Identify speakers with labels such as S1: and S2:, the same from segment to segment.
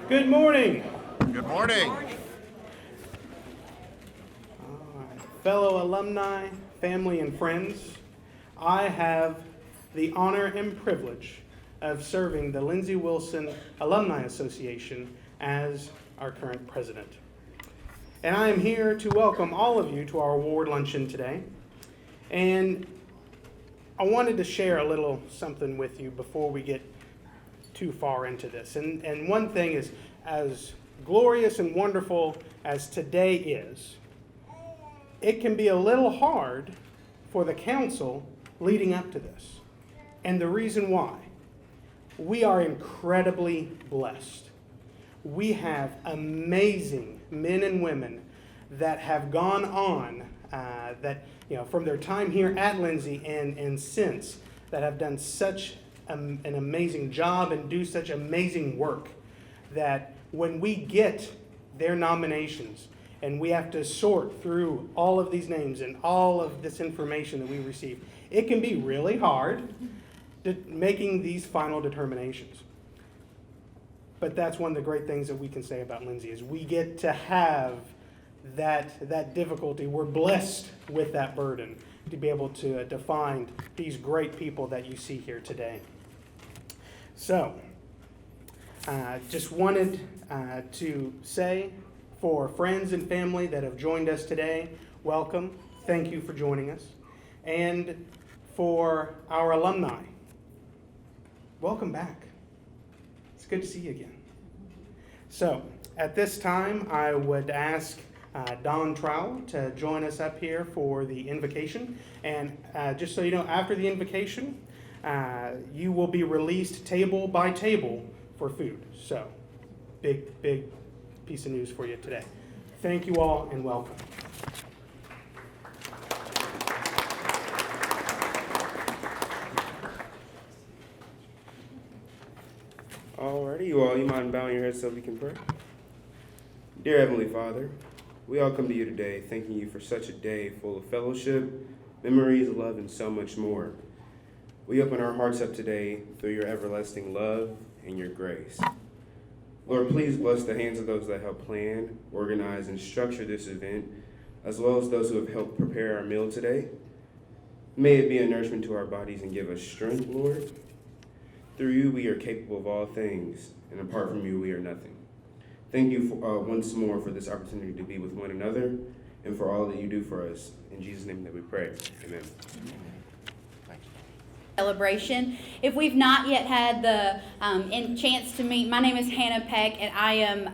S1: Good morning.
S2: Good morning.
S1: All right. Fellow alumni, family, and friends, I have the honor and privilege of serving the Lindsey Wilson Alumni Association as our current president. And I am here to welcome all of you to our award luncheon today. And I wanted to share a little something with you before we get too far into this. And one thing is, as glorious and wonderful as today is, it can be a little hard for the council leading up to this. And the reason why, we are incredibly blessed. We have amazing men and women that have gone on, from their time here at Lindsey and since, that have done such an amazing job and do such amazing work that when we get their nominations and we have to sort through all of these names and all of this information that we receive, it can be really hard making these final determinations. But that's one of the great things that we can say about Lindsey is we get to have that difficulty. We're blessed with that burden to be able to find these great people that you see here today. So, just wanted to say for friends and family that have joined us today, welcome. Thank you for joining us. And for our alumni, welcome back. It's good to see you again. So, at this time, I would ask Don Trowell to join us up here for the invocation. And just so you know, after the invocation, you will be released table by table for food. So, big piece of news for you today. Thank you all and welcome.
S3: Alrighty, you mind bowing your heads so we can pray? Dear Heavenly Father, we all come to you today thanking you for such a day full of fellowship, memories, love, and so much more. We open our hearts up today through your everlasting love and your grace. Lord, please bless the hands of those that help plan, organize, and structure this event, as well as those who have helped prepare our meal today. May it be a nourishment to our bodies and give us strength, Lord. Through you, we are capable of all things, and apart from you, we are nothing. Thank you for, once more for this opportunity to be with one another and for all that you do for us. In Jesus' name that we pray. Amen.
S4: Celebration. If we've not yet had the chance to meet, my name is Hannah Peck, and I am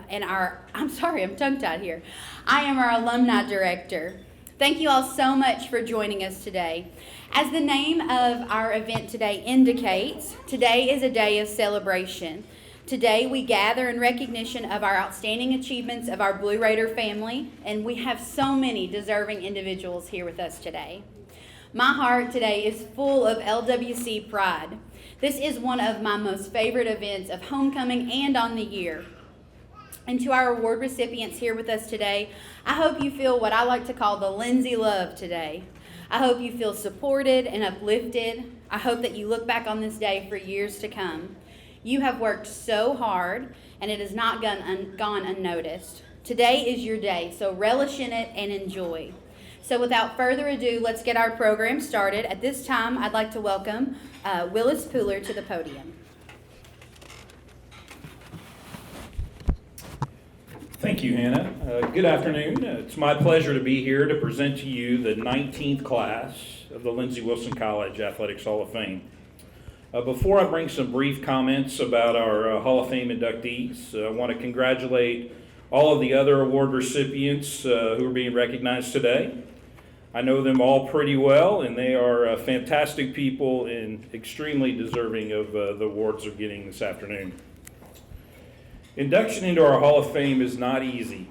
S4: I'm tongue-tied here. I am our alumni director. Thank you all so much for joining us today. As the name of our event today indicates, today is a day of celebration. Today we gather in recognition of our outstanding achievements of our Blue Raider family, and we have so many deserving individuals here with us today. My heart today is full of LWC pride. This is one of my most favorite events of homecoming and on the year. And to our award recipients here with us today, I hope you feel what I like to call the Lindsey love today. I hope you feel supported and uplifted. I hope that you look back on this day for years to come. You have worked so hard, and it has not gone unnoticed. Today is your day, so relish in it and enjoy. So without further ado, let's get our program started. At this time, I'd like to welcome Willis Pooler to the podium.
S5: Thank you, Hannah. Good afternoon. It's my pleasure to be here to present to you the 19th class of the Lindsey Wilson College Athletics Hall of Fame. Before I bring some brief comments about our Hall of Fame inductees, I want to congratulate all of the other award recipients who are being recognized today. I know them all pretty well, and they are fantastic people and extremely deserving of the awards they're getting this afternoon. Induction into our Hall of Fame is not easy.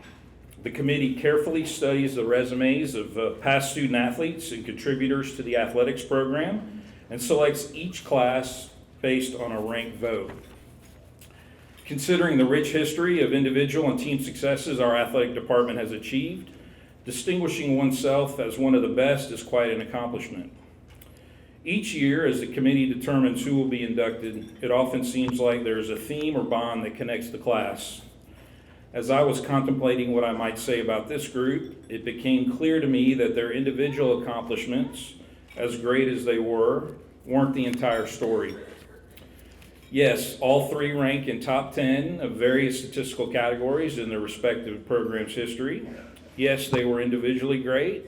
S5: The committee carefully studies the resumes of past student athletes and contributors to the athletics program and selects each class based on a ranked vote. Considering the rich history of individual and team successes our athletic department has achieved, distinguishing oneself as one of the best is quite an accomplishment. Each year, as the committee determines who will be inducted, it often seems like there is a theme or bond that connects the class As I was contemplating what I might say about this group, it became clear to me that their individual accomplishments, as great as they were, weren't the entire story. Yes, all three rank in top 10 of various statistical categories in their respective program's history. Yes, they were individually great,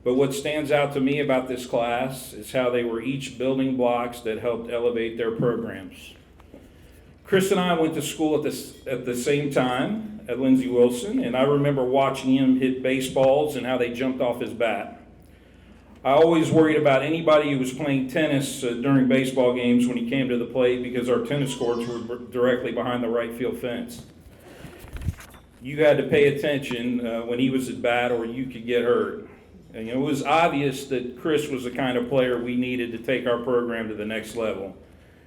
S5: but what stands out to me about this class is how they were each building blocks that helped elevate their programs. Chris and I went to school at the same time at Lindsey Wilson, and I remember watching him hit baseballs and how they jumped off his bat. I always worried about anybody who was playing tennis during baseball games when he came to the plate because our tennis courts were directly behind the right field fence. You had to pay attention when he was at bat or you could get hurt. And, it was obvious that Chris was the kind of player we needed to take our program to the next level.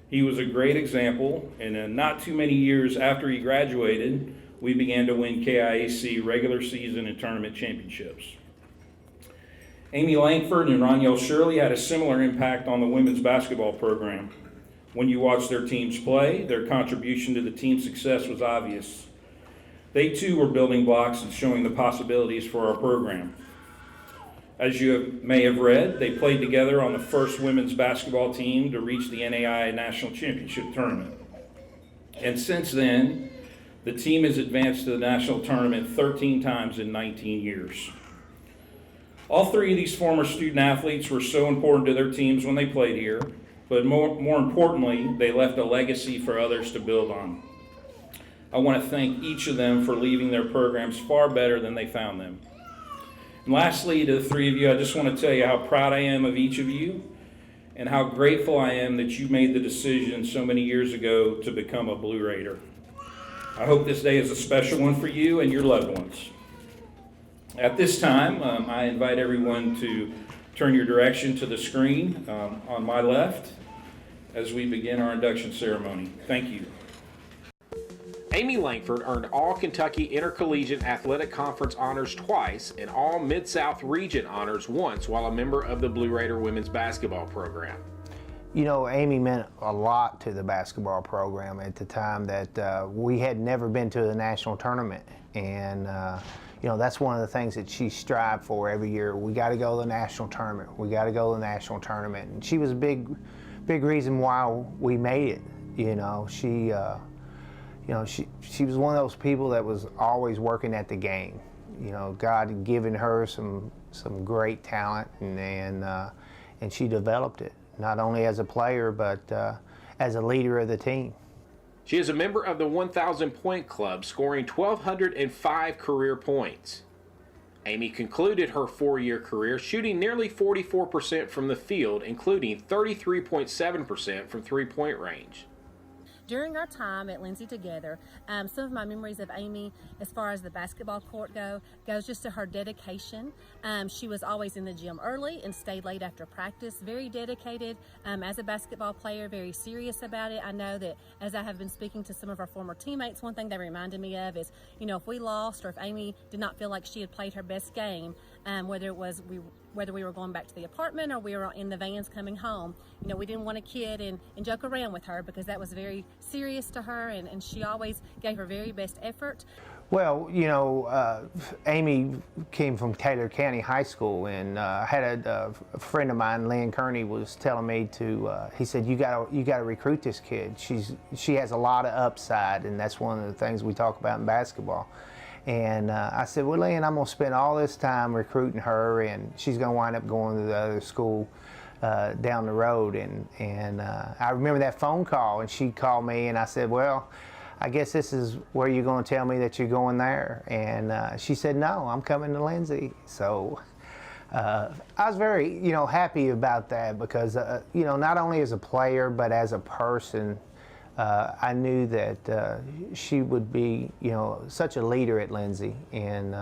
S5: He was a great example, and not too many years after he graduated, we began to win KIAC regular season and tournament championships. Amy Langford and Roniel Shirley had a similar impact on the women's basketball program. When you watched their teams play, their contribution to the team's success was obvious. They too were building blocks and showing the possibilities for our program. As you may have read, they played together on the first women's basketball team to reach the NAIA National Championship Tournament. And since then, the team has advanced to the national tournament 13 times in 19 years. All three of these former student athletes were so important to their teams when they played here, but more importantly, they left a legacy for others to build on. I want to thank each of them for leaving their programs far better than they found them. And lastly, to the three of you, I just want to tell you how proud I am of each of you and how grateful I am that you made the decision so many years ago to become a Blue Raider. I hope this day is a special one for you and your loved ones. At this time, I invite everyone to turn your direction to the screen on my left as we begin our induction ceremony. Thank you.
S2: Amy Langford earned All-Kentucky Intercollegiate Athletic Conference honors twice and All Mid-South Region honors once while a member of the Blue Raider women's basketball program.
S6: You know, Amy meant a lot to the basketball program at the time that we had never been to the national tournament. And, you know, that's one of the things that she strived for every year. We got to go to the national tournament. We got to go to the national tournament. And she was a big reason why we made it. You know, she was one of those people that was always working at the game. You know, God had given her some great talent, and she developed it, not only as a player, but as a leader of the team.
S2: She is a member of the 1,000 Point Club, scoring 1,205 career points. Amy concluded her 4-year career shooting nearly 44% from the field, including 33.7% from three-point range.
S7: During our time at Lindsey together, some of my memories of Amy, as far as the basketball court goes just to her dedication. She was always in the gym early and stayed late after practice, very dedicated as a basketball player, very serious about it. I know that as I have been speaking to some of our former teammates, one thing they reminded me of is, you know, if we lost or if Amy did not feel like she had played her best game, whether we were going back to the apartment or we were in the vans coming home, you know, we didn't want to kid and joke around with her because that was very serious to her, and she always gave her very best effort.
S6: Well, you know, Amy came from Taylor County High School, and I had a friend of mine, Lynn Kearney, was telling me he said, you gotta recruit this kid. She has a lot of upside, and that's one of the things we talk about in basketball. And I said, well, Lynn, I'm going to spend all this time recruiting her, and she's going to wind up going to the other school down the road. And I remember that phone call, and she called me, and I said, well, I guess this is where you're going to tell me that you're going there. And she said, no, I'm coming to Lindsey. So I was very, you know, happy about that because, you know, not only as a player, but as a person, I knew that she would be, you know, such a leader at Lindsey, and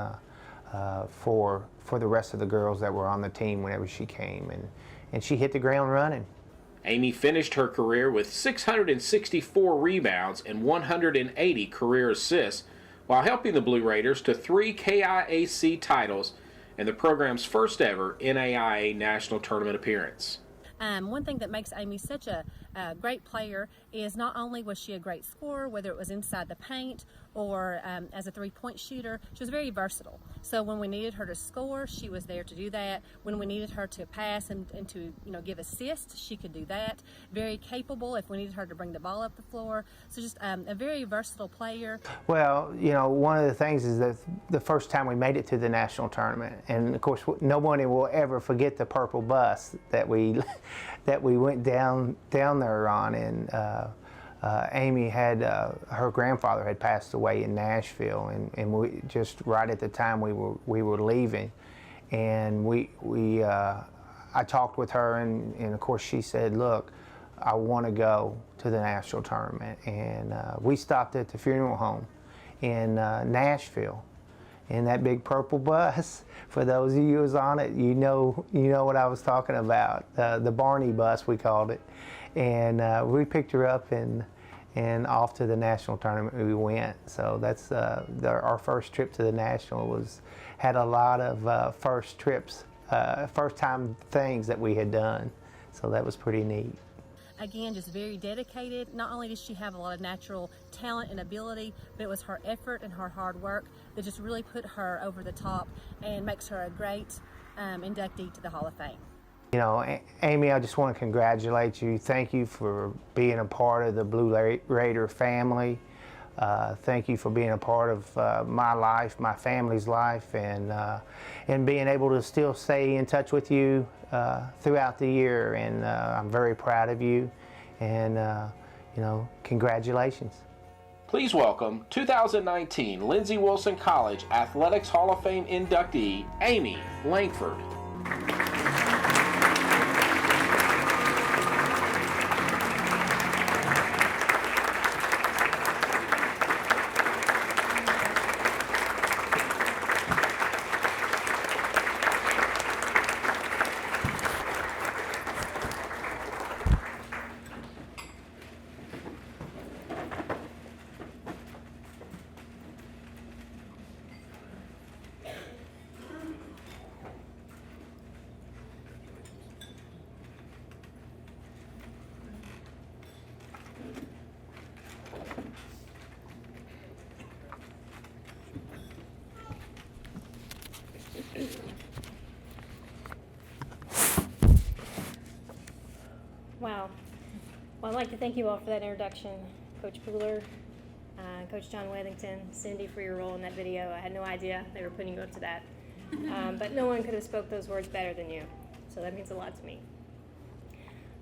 S6: for the rest of the girls that were on the team whenever she came, and she hit the ground running.
S2: Amy finished her career with 664 rebounds and 180 career assists, while helping the Blue Raiders to 3 KIAC titles and the program's first ever NAIA National Tournament appearance.
S7: One thing that makes Amy such a great player is not only was she a great scorer, whether it was inside the paint or as a three-point shooter, she was very versatile. So when we needed her to score, she was there to do that. When we needed her to pass and to give assists, she could do that. Very capable if we needed her to bring the ball up the floor. So just a very versatile player.
S6: Well, one of the things is that the first time we made it to the national tournament, and of course nobody will ever forget the purple bus that we that we went down there on, and Amy had her grandfather had passed away in Nashville, and we just right at the time we were leaving, and I talked with her, and of course she said, look, I want to go to the national tournament, and we stopped at the funeral home in Nashville, in that big purple bus. For those of you who was on it, you know what I was talking about, the Barney bus we called it, and we picked her up and off to the national tournament we went. So that's our first trip to the national had a lot of first trips, first time things that we had done. So that was pretty neat.
S7: Again, just very dedicated. Not only did she have a lot of natural talent and ability, but it was her effort and her hard work that just really put her over the top and makes her a great inductee to the Hall of Fame.
S6: Amy, I just want to congratulate you. Thank you for being a part of the Blue Raider family. Thank you for being a part of my life, my family's life, and being able to still stay in touch with you throughout the year. And I'm very proud of you. And congratulations.
S2: Please welcome 2019 Lindsey Wilson College Athletics Hall of Fame inductee, Amy Langford.
S8: Wow. Well, I'd like to thank you all for that introduction. Coach Pooler, Coach John Wethington, Cindy, for your role in that video. I had no idea they were putting you up to that. But no one could have spoke those words better than you. So that means a lot to me.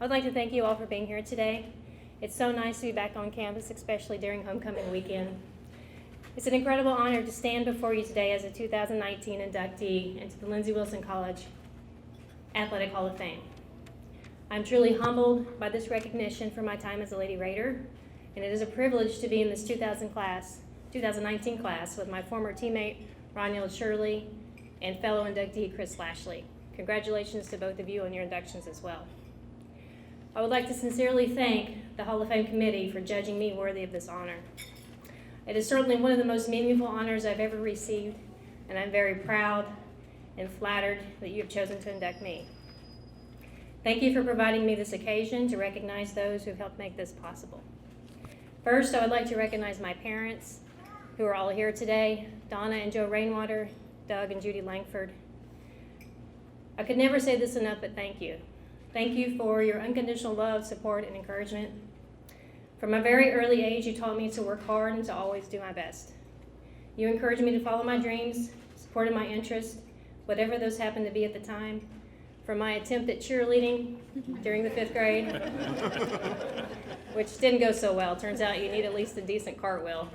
S8: I'd like to thank you all for being here today. It's so nice to be back on campus, especially during homecoming weekend. It's an incredible honor to stand before you today as a 2019 inductee into the Lindsey Wilson College Athletic Hall of Fame. I'm truly humbled by this recognition for my time as a Lady Raider, and it is a privilege to be in this 2019 class with my former teammate, Ronald Shirley, and fellow inductee, Chris Lashley. Congratulations to both of you on your inductions as well. I would like to sincerely thank the Hall of Fame committee for judging me worthy of this honor. It is certainly one of the most meaningful honors I've ever received, and I'm very proud and flattered that you have chosen to induct me. Thank you for providing me this occasion to recognize those who have helped make this possible. First, I would like to recognize my parents, who are all here today, Donna and Joe Rainwater, Doug and Judy Langford. I could never say this enough, but thank you. Thank you for your unconditional love, support, and encouragement. From a very early age, you taught me to work hard and to always do my best. You encouraged me to follow my dreams, supported my interests, whatever those happened to be at the time. From my attempt at cheerleading during the 5th grade, which didn't go so well. Turns out you need at least a decent cartwheel.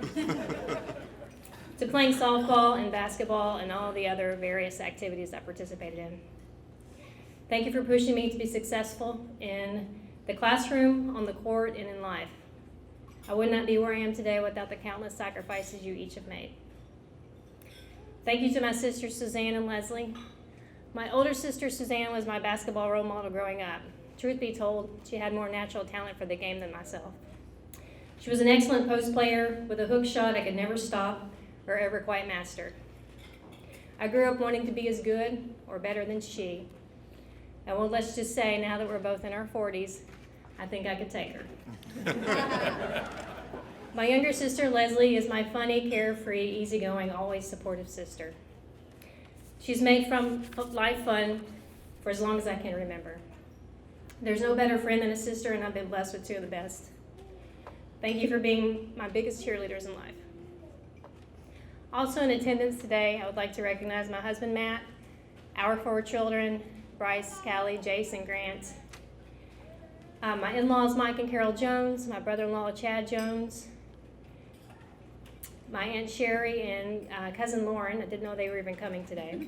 S8: To playing softball and basketball and all the other various activities I participated in. Thank you for pushing me to be successful in the classroom, on the court, and in life. I would not be where I am today without the countless sacrifices you each have made. Thank you to my sisters Suzanne and Leslie. My older sister Suzanne was my basketball role model growing up. Truth be told, she had more natural talent for the game than myself. She was an excellent post player with a hook shot I could never stop or ever quite master. I grew up wanting to be as good or better than she. And well, let's just say now that we're both in our 40s, I think I could take her. My younger sister, Leslie, is my funny, carefree, easygoing, always supportive sister. She's made from life fun for as long as I can remember. There's no better friend than a sister, and I've been blessed with two of the best. Thank you for being my biggest cheerleaders in life. Also in attendance today, I would like to recognize my husband, Matt, our 4 children, Bryce, Callie, Jace, and Grant. My in-laws, Mike and Carol Jones, my brother-in-law, Chad Jones, my Aunt Sherry, and cousin Lauren. I didn't know they were even coming today.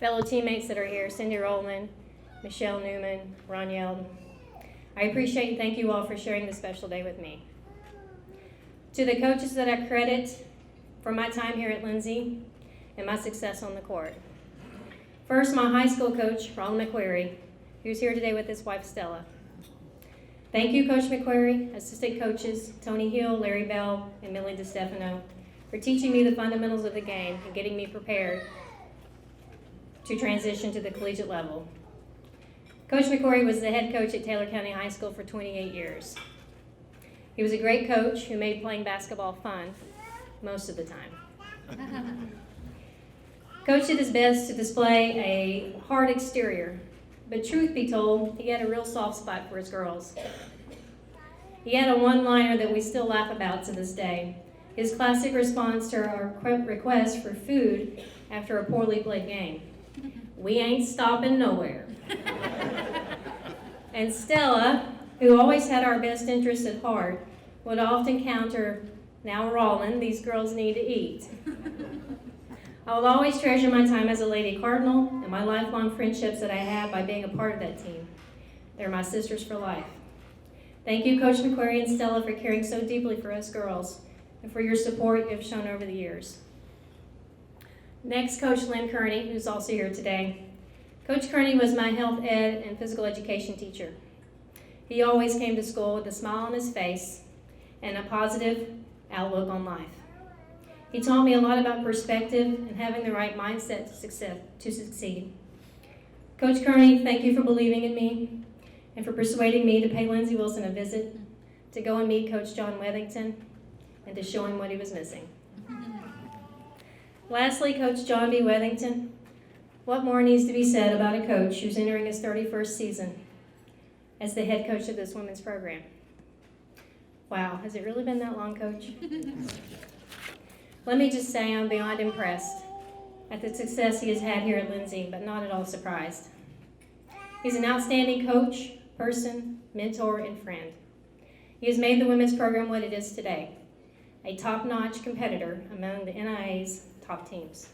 S8: Fellow teammates that are here, Cindy Rowland, Michelle Newman, Ron Yeldon. I appreciate and thank you all for sharing this special day with me. To the coaches that I credit for my time here at Lindsay and my success on the court. First, my high school coach, Ronald McQuarrie, who's here today with his wife, Stella. Thank you, Coach McQuarrie, assistant coaches, Tony Hill, Larry Bell, and Millie DiStefano, for teaching me the fundamentals of the game and getting me prepared to transition to the collegiate level. Coach McQuarrie was the head coach at Taylor County High School for 28 years. He was a great coach who made playing basketball fun most of the time. Coach did his best to display a hard exterior, but truth be told, he had a real soft spot for his girls. He had a one-liner that we still laugh about to this day. His classic response to our request for food after a poorly played game. We ain't stopping nowhere. And Stella, who always had our best interests at heart, would often counter, "Now, Roland, these girls need to eat." I will always treasure my time as a Lady Cardinal and my lifelong friendships that I have by being a part of that team. They're my sisters for life. Thank you, Coach McQuarrie and Stella, for caring so deeply for us girls and for your support you have shown over the years. Next, Coach Lynn Kearney, who's also here today. Coach Kearney was my health ed and physical education teacher. He always came to school with a smile on his face and a positive outlook on life. He taught me a lot about perspective and having the right mindset to succeed. Coach Kearney, thank you for believing in me and for persuading me to pay Lindsay Wilson a visit, to go and meet Coach John Wethington, and to show him what he was missing. Lastly, Coach John B. Wethington, what more needs to be said about a coach who's entering his 31st season as the head coach of this women's program? Wow, has it really been that long, Coach? Let me just say I'm beyond impressed at the success he has had here at Lindsay, but not at all surprised. He's an outstanding coach, person, mentor, and friend. He has made the women's program what it is today, a top-notch competitor among the NIA's top teams.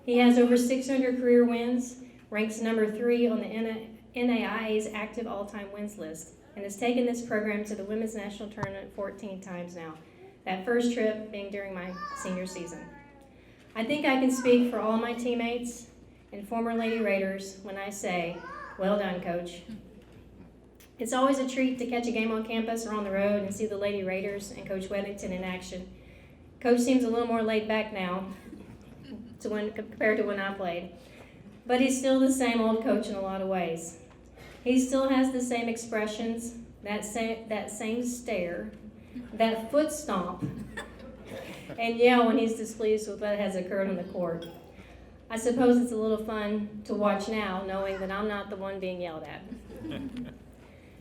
S8: He has over 600 career wins, ranks number 3 on the NAIA's active all-time wins list, and has taken this program to the Women's National Tournament 14 times now, that first trip being during my senior season. I think I can speak for all my teammates and former Lady Raiders when I say, well done, Coach. It's always a treat to catch a game on campus or on the road and see the Lady Raiders and Coach Wethington in action. Coach seems a little more laid back now compared to when I played, but he's still the same old coach in a lot of ways. He still has the same expressions, that same stare, that foot stomp, and yell when he's displeased with what has occurred on the court. I suppose it's a little fun to watch now, knowing that I'm not the one being yelled at.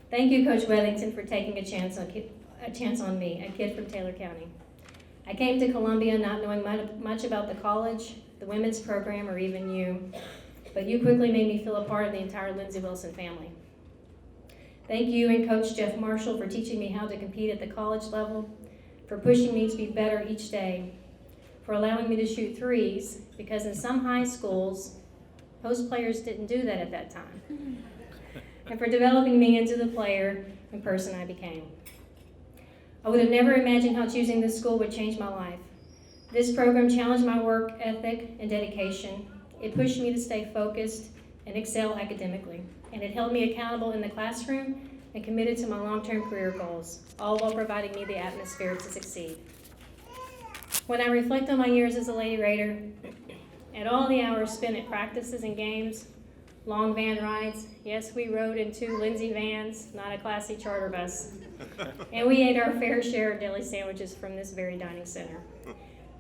S8: Thank you, Coach Wethington, for taking a chance on me, a kid from Taylor County. I came to Columbia not knowing much about the college, the women's program, or even you, but you quickly made me feel a part of the entire Lindsay Wilson family. Thank you and Coach Jeff Marshall for teaching me how to compete at the college level, for pushing me to be better each day, for allowing me to shoot threes, because in some high schools, post players didn't do that at that time, and for developing me into the player and person I became. I would have never imagined how choosing this school would change my life. This program challenged my work ethic and dedication. It pushed me to stay focused and excel academically, and it held me accountable in the classroom and committed to my long-term career goals, all while providing me the atmosphere to succeed. When I reflect on my years as a Lady Raider, at all the hours spent at practices and games, long van rides. Yes, we rode in 2 Lindsay vans, not a classy charter bus. And we ate our fair share of deli sandwiches from this very dining center.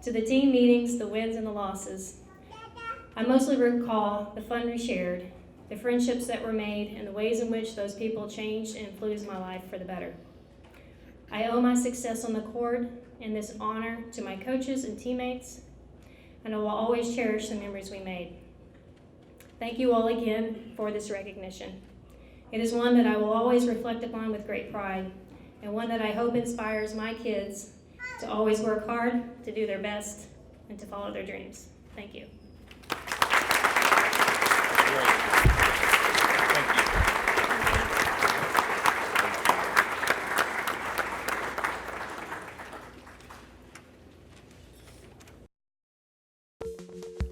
S8: To the team meetings, the wins and the losses, I mostly recall the fun we shared, the friendships that were made, and the ways in which those people changed and influenced my life for the better. I owe my success on the court and this honor to my coaches and teammates, and I will always cherish the memories we made. Thank you all again for this recognition. It is one that I will always reflect upon with great pride, and one that I hope inspires my kids to always work hard, to do their best, and to follow their dreams. Thank you.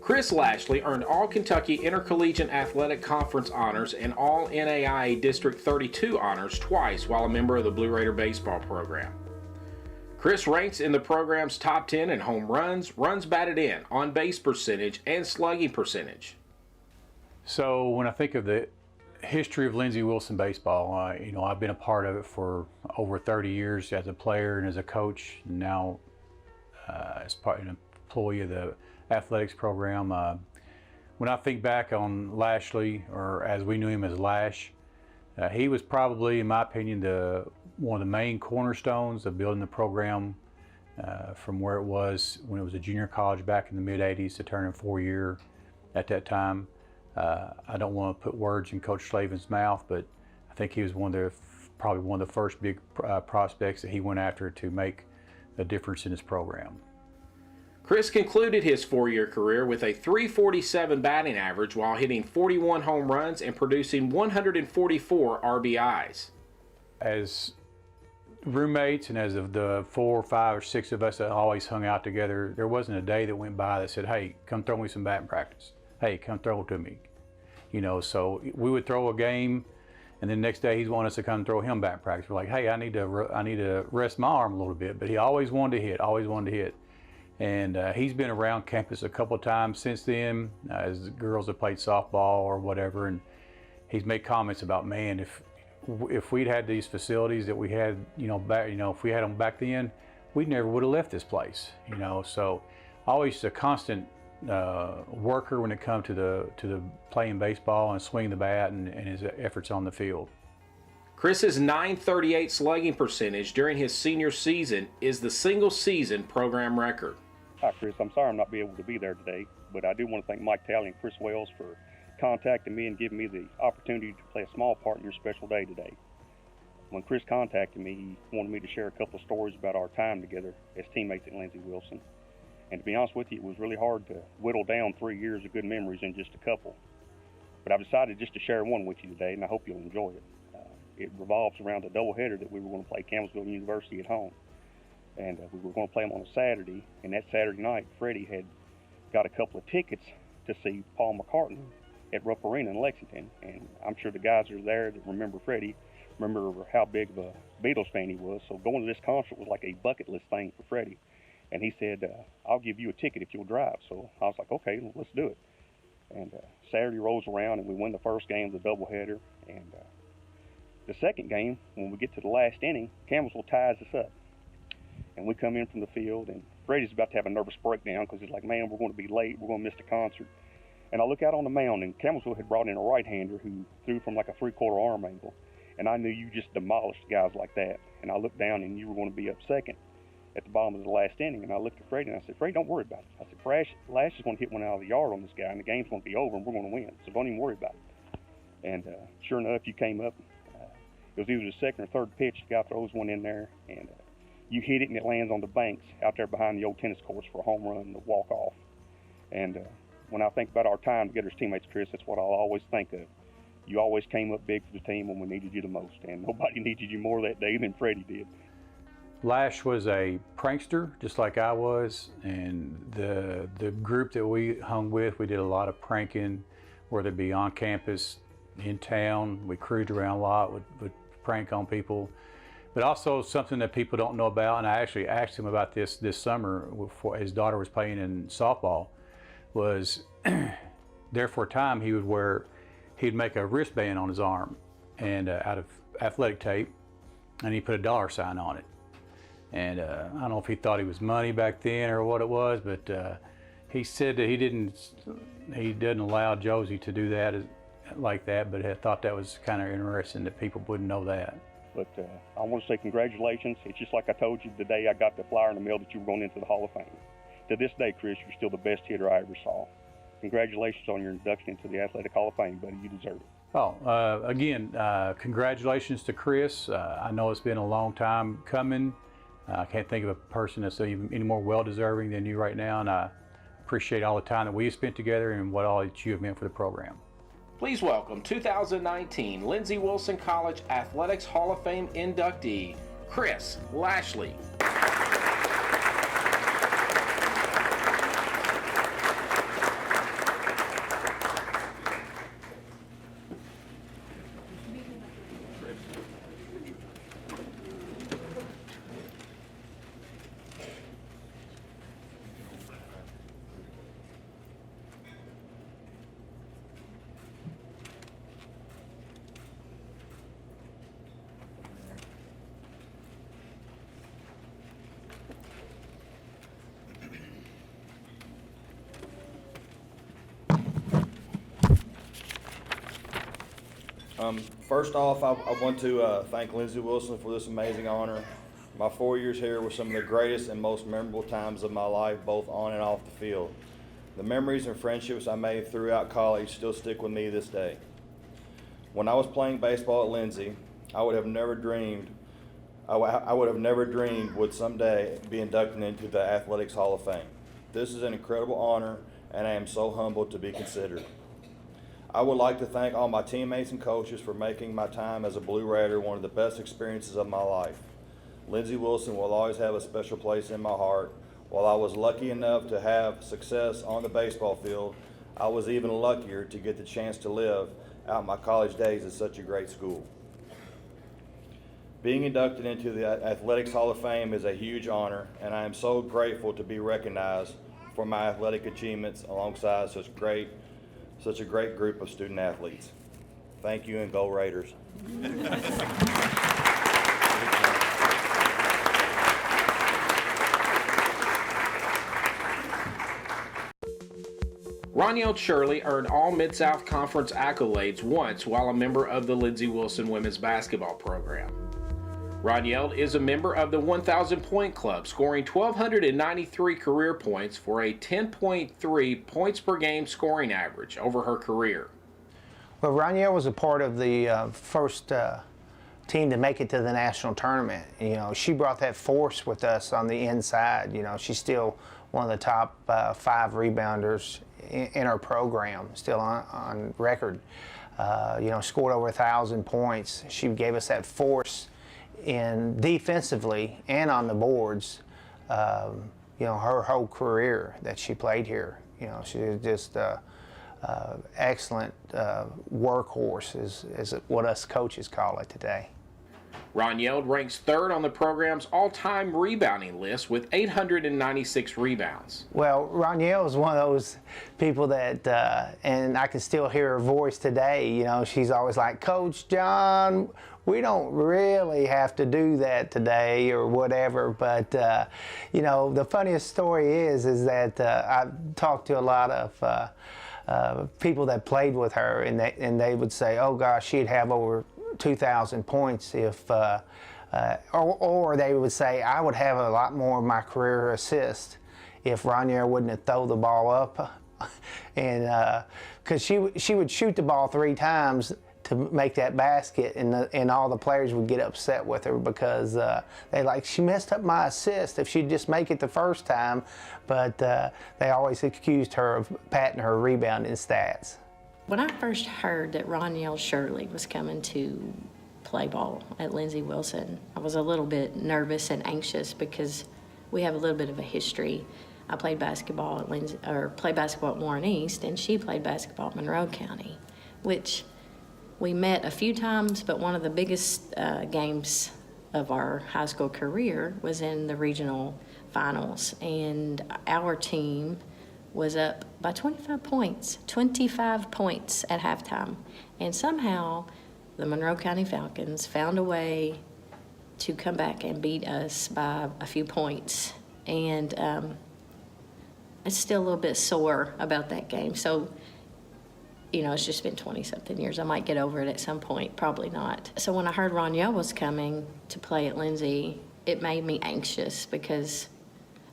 S2: Chris Lashley earned All-Kentucky Intercollegiate Athletic Conference honors and All-NAIA District 32 honors twice while a member of the Blue Raider baseball program. Chris ranks in the program's top 10 in home runs, runs batted in, on-base percentage, and slugging percentage.
S9: So when I think of the history of Lindsey Wilson baseball, I've been a part of it for over 30 years as a player and as a coach, and now as part of an employee of the athletics program. When I think back on Lashley, or as we knew him as Lash, he was probably, in my opinion, one of the main cornerstones of building the program from where it was when it was a junior college back in the mid-'80s to turning 4-year at that time. I don't want to put words in Coach Slavin's mouth, but I think he was probably one of the first big prospects that he went after to make a difference in his program.
S2: Chris concluded his 4-year career with a .347 batting average while hitting 41 home runs and producing 144 RBIs.
S9: As roommates and as of the 4, 5, or 6 of us that always hung out together, there wasn't a day that went by that said, "Hey, come throw me some batting practice. Hey, come throw it to me." So we would throw a game, and then the next day he's wanting us to come throw him batting practice. We're like, "Hey, I need to rest my arm a little bit," but he always wanted to hit, always wanted to hit. And he's been around campus a couple of times since then, as the girls have played softball or whatever, and he's made comments about, man, if we'd had these facilities that we had, if we had them back then, we never would have left this place, So always a constant worker when it comes to the playing baseball and swinging the bat and his efforts on the field.
S2: Chris's .938 slugging percentage during his senior season is the single season program record.
S10: Hi, Chris. I'm sorry I'm not able to be there today, but I do want to thank Mike Talley and Chris Wells for contacting me and giving me the opportunity to play a small part in your special day today. When Chris contacted me, he wanted me to share a couple of stories about our time together as teammates at Lindsey Wilson. And to be honest with you, it was really hard to whittle down 3 years of good memories in just a couple. But I've decided just to share one with you today, and I hope you'll enjoy it. It revolves around a doubleheader that we were going to play Campbellsville University at home. And we were going to play them on a Saturday, and that Saturday night, Freddie had got a couple of tickets to see Paul McCartney at Rupp Arena in Lexington. And I'm sure the guys that are there that remember Freddie remember how big of a Beatles fan he was. So going to this concert was like a bucket list thing for Freddie. And he said, "I'll give you a ticket if you'll drive." So I was like, "Okay, let's do it." And Saturday rolls around, and we win the first game of the doubleheader. And the second game, when we get to the last inning, Campbellsville ties us up. And we come in from the field, and Freddie's about to have a nervous breakdown because he's like, "Man, we're going to be late. We're going to miss the concert." And I look out on the mound, and Campbellsville had brought in a right-hander who threw from like a 3/4 arm angle. And I knew you just demolished guys like that. And I looked down, and you were going to be up second at the bottom of the last inning. And I looked at Freddie, and I said, "Freddie, don't worry about it." I said, Lash is going to hit one out of the yard on this guy, and the game's going to be over, and we're going to win. So don't even worry about it. And sure enough, you came up. It was either the second or third pitch. The guy throws one in there, and you hit it, and it lands on the banks out there behind the old tennis courts for a home run, the walk-off. And when I think about our time together as teammates, Chris, that's what I'll always think of. You always came up big for the team when we needed you the most, and nobody needed you more that day than Freddie did.
S9: Lash was a prankster, just like I was, and the group that we hung with, we did a lot of pranking, whether it be on campus, in town. We cruised around a lot, would prank on people. But also something that people don't know about, and I actually asked him about this summer before his daughter was playing in softball, was there for a time he would wear he'd make a wristband on his arm and out of athletic tape, and he put a dollar sign on it. And I don't know if he thought he was money back then or what it was, but he said that he didn't allow Josie to do that like that, but had thought that was kind of interesting that people wouldn't know that.
S10: But I want to say congratulations. It's just like I told you the day I got the flyer in the mail that you were going into the Hall of Fame. To this day, Chris, you're still the best hitter I ever saw. Congratulations on your induction into the Athletic Hall of Fame, buddy. You deserve it.
S9: Oh, again, congratulations to Chris. I know it's been a long time coming. I can't think of a person that's any more well-deserving than you right now, and I appreciate all the time that we spent together and what all that you have meant for the program.
S2: Please welcome 2019 Lindsey Wilson College Athletics Hall of Fame inductee, Chris Lashley.
S11: First off, I want to thank Lindsey Wilson for this amazing honor. My 4 years here were some of the greatest and most memorable times of my life, both on and off the field. The memories and friendships I made throughout college still stick with me this day. When I was playing baseball at Lindsey, I would have never dreamed would someday be inducted into the Athletics Hall of Fame. This is an incredible honor, and I am so humbled to be considered. I would like to thank all my teammates and coaches for making my time as a Blue Raider one of the best experiences of my life. Lindsey Wilson will always have a special place in my heart. While I was lucky enough to have success on the baseball field, I was even luckier to get the chance to live out my college days at such a great school. Being inducted into the Athletics Hall of Fame is a huge honor, and I am so grateful to be recognized for my athletic achievements alongside such a great group of student athletes. Thank you, and go Raiders.
S2: Roniel Shirley earned all Mid-South Conference accolades once while a member of the Lindsey Wilson women's basketball program. Roniel is a member of the 1,000 Point Club, scoring 1,293 career points for a 10.3 points per game scoring average over her career.
S6: Well, Roniel was a part of the first team to make it to the national tournament. You know, she brought that force with us on the inside. You know, she's still one of the top 5 rebounders in our program, still on record. You know, scored over 1,000 points. She gave us that force in defensively and on the boards. You know, her whole career that she played here. You know, she was just excellent workhorse, is what us coaches call it today.
S2: Roniel ranks 3rd on the program's all-time rebounding list with 896 rebounds.
S6: Well, Roniel is one of those people that, and I can still hear her voice today. You know, she's always like, Coach John, we don't really have to do that today or whatever. But, you know, the funniest story is that I've talked to a lot of people that played with her, and they would say, oh gosh, she'd have over 2,000 points if, or they would say, I would have a lot more of my career assists if Roniel wouldn't have thrown the ball up. And because she would shoot the ball 3 times to make that basket, and all the players would get upset with her because they like, she messed up my assist if she'd just make it the first time. But they always accused her of patting her rebounding stats.
S12: When I first heard that Roniel Shirley was coming to play ball at Lindsey Wilson, I was a little bit nervous and anxious because we have a little bit of a history. I played basketball at Warren East, and she played basketball at Monroe County, which we met a few times, but one of the biggest games of our high school career was in the regional finals, and our team was up by 25 points at halftime. And somehow the Monroe County Falcons found a way to come back and beat us by a few points. And it's still a little bit sore about that game. So, you know, it's just been 20-something years. I might get over it at some point, probably not. So when I heard Ronielle was coming to play at Lindsay, it made me anxious because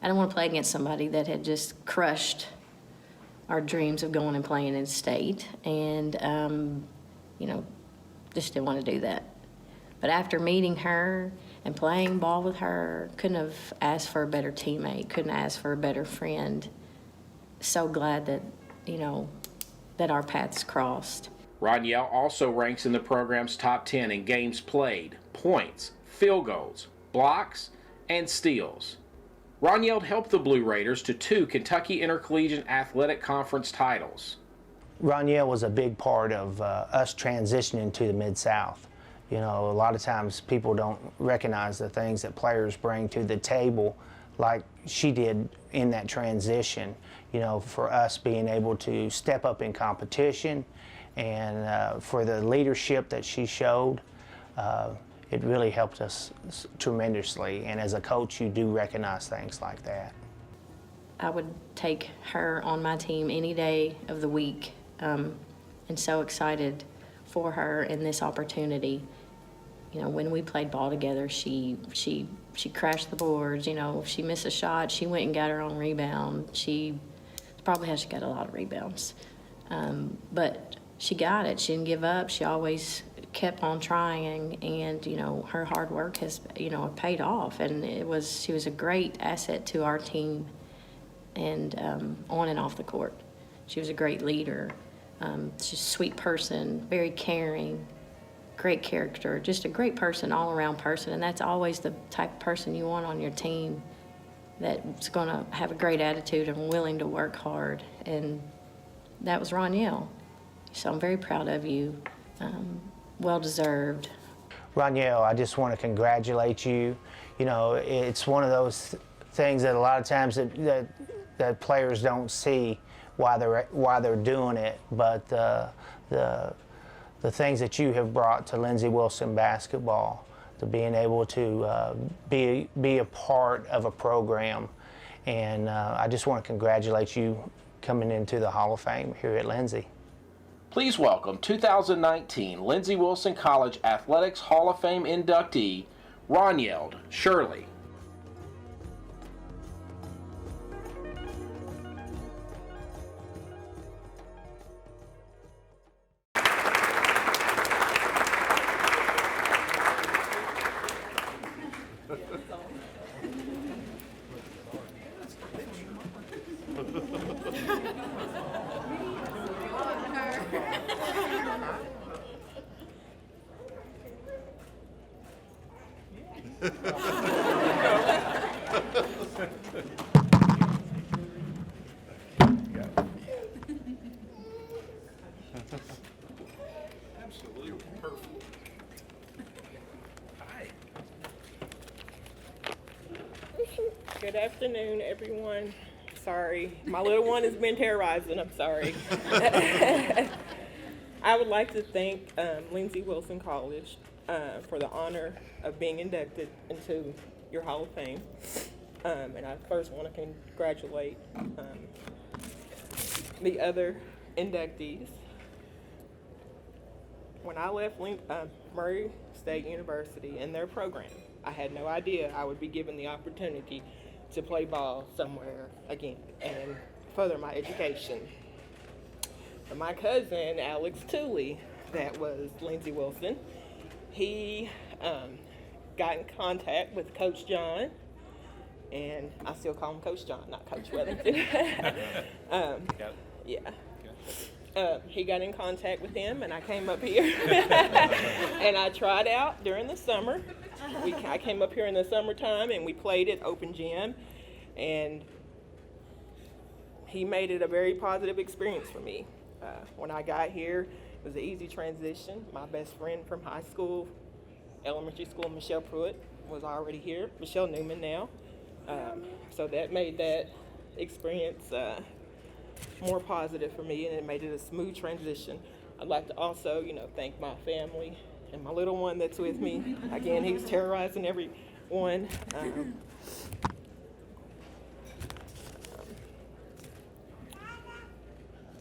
S12: I don't want to play against somebody that had just crushed our dreams of going and playing in state. And, you know, just didn't want to do that. But after meeting her and playing ball with her, couldn't have asked for a better teammate, couldn't ask for a better friend. So glad that, you know, that our paths crossed.
S2: Ronielle also ranks in the program's top 10 in games played, points, field goals, blocks, and steals. Ronielle helped the Blue Raiders to 2 Kentucky Intercollegiate Athletic Conference titles.
S6: Ronielle was a big part of us transitioning to the Mid-South. You know, a lot of times people don't recognize the things that players bring to the table like she did in that transition. You know, for us being able to step up in competition and for the leadership that she showed, it really helped us tremendously. And as a coach, you do recognize things like that.
S12: I would take her on my team any day of the week, and so excited for her in this opportunity. You know, when we played ball together, she crashed the boards. You know, if she missed a shot, she went and got her own rebound. She probably has got a lot of rebounds, but she got it. She didn't give up. She always kept on trying, and you know, her hard work has, you know, paid off. And she was a great asset to our team, and on and off the court, she was a great leader. She's a sweet person, very caring, great character, just a great person, all-around person. And that's always the type of person you want on your team, that's going to have a great attitude and willing to work hard. And that was Ronielle. So I'm very proud of you. Well-deserved.
S6: Ronielle, I just want to congratulate you. You know, it's one of those things that a lot of times that players don't see why they're doing it, but the things that you have brought to Lindsey Wilson basketball, to being able to be a part of a program, and I just want to congratulate you coming into the Hall of Fame here at Lindsey.
S2: Please welcome 2019 Lindsey Wilson College Athletics Hall of Fame inductee, Ronielle Shirley.
S5: Absolutely perfect. Hi.
S13: Good afternoon, everyone. Sorry, my little one has been terrorizing. I'm sorry. I would like to thank Lindsey Wilson College for the honor of being inducted into your Hall of Fame. And I first want to congratulate the other inductees. When I left Murray State University and their program, I had no idea I would be given the opportunity to play ball somewhere again and further my education. But my cousin, Alex Tooley, that was Lindsey Wilson, he got in contact with Coach John, and I still call him Coach John, not Coach Wellington. He got in contact with him, and I came up here, and I tried out during the summer. I came up here in the summertime, and we played at Open Gym, and he made it a very positive experience for me. When I got here, it was an easy transition. My best friend from high school, elementary school, Michelle Pruitt, was already here. Michelle Newman now. So that made that experience more positive for me, and it made it a smooth transition. I'd like to also, thank my family and my little one that's with me. Again, he's terrorizing everyone.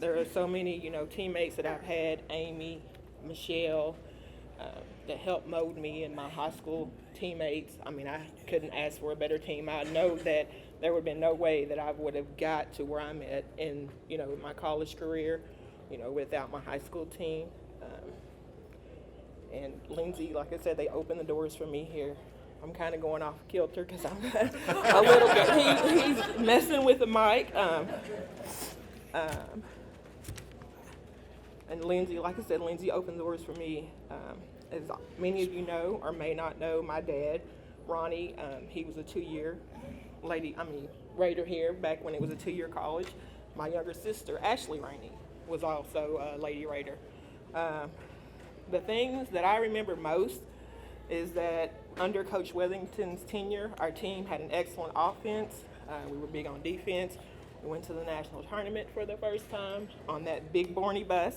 S13: There are so many, teammates that I've had, Amy, Michelle, that helped mold me and my high school teammates. I mean, I couldn't ask for a better team. I know that there would have been no way that I would have got to where I'm at in, my college career, without my high school team. And Lindsay, like I said, they opened the doors for me here. I'm kind of going off kilter because I'm a little bit, he's messing with the mic. And Lindsay, like I said, Lindsay opened doors for me. As many of you know or may not know, my dad, Ronnie, he was a 2-year Raider here back when it was a 2-year college. My younger sister, Ashley Rainey, was also a Lady Raider. The things that I remember most is that under Coach Wethington's tenure, our team had an excellent offense. We were big on defense. We went to the national tournament for the first time on that big Borney bus,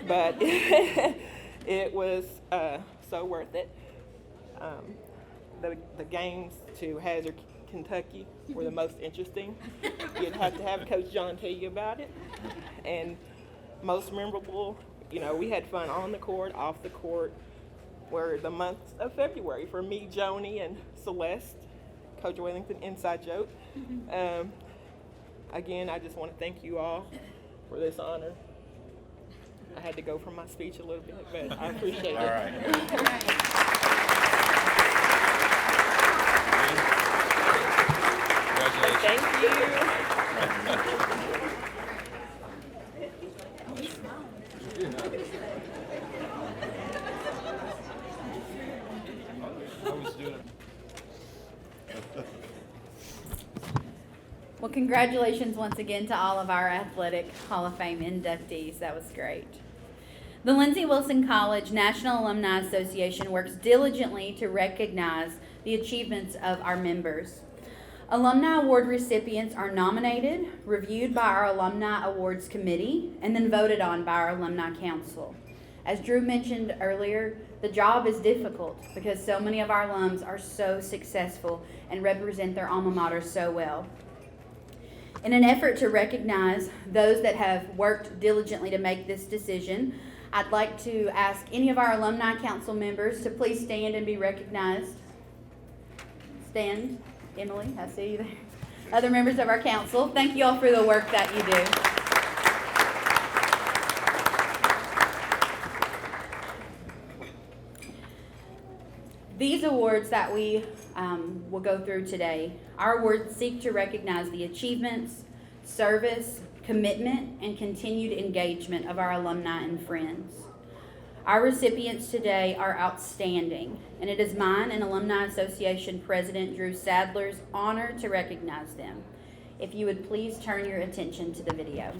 S13: but it was so worth it. The games to Hazard, Kentucky were the most interesting. You'd have to have Coach John tell you about it. And most memorable, we had fun on the court, off the court, were the months of February for me, Joni, and Celeste. Coach Wellington, inside joke. Again, I just want to thank you all for this honor. I had to go from my speech a little bit, but I appreciate it.
S2: All right.
S13: Thank you.
S4: Well, congratulations once again to all of our Athletic Hall of Fame inductees. That was great. The Lindsey Wilson College National Alumni Association works diligently to recognize the achievements of our members. Alumni Award recipients are nominated, reviewed by our Alumni Awards Committee, and then voted on by our Alumni Council. As Drew mentioned earlier, the job is difficult because so many of our alums are so successful and represent their alma mater so well. In an effort to recognize those that have worked diligently to make this decision, I'd like to ask any of our Alumni Council members to please stand and be recognized. Stand. Emily, I see you there. Other members of our council, thank you all for the work that you do. These awards that we will go through today, our awards seek to recognize the achievements, service, commitment, and continued engagement of our alumni and friends. Our recipients today are outstanding, and it is mine and Alumni Association President Drew Sadler's honor to recognize them. If you would please turn your attention to the video.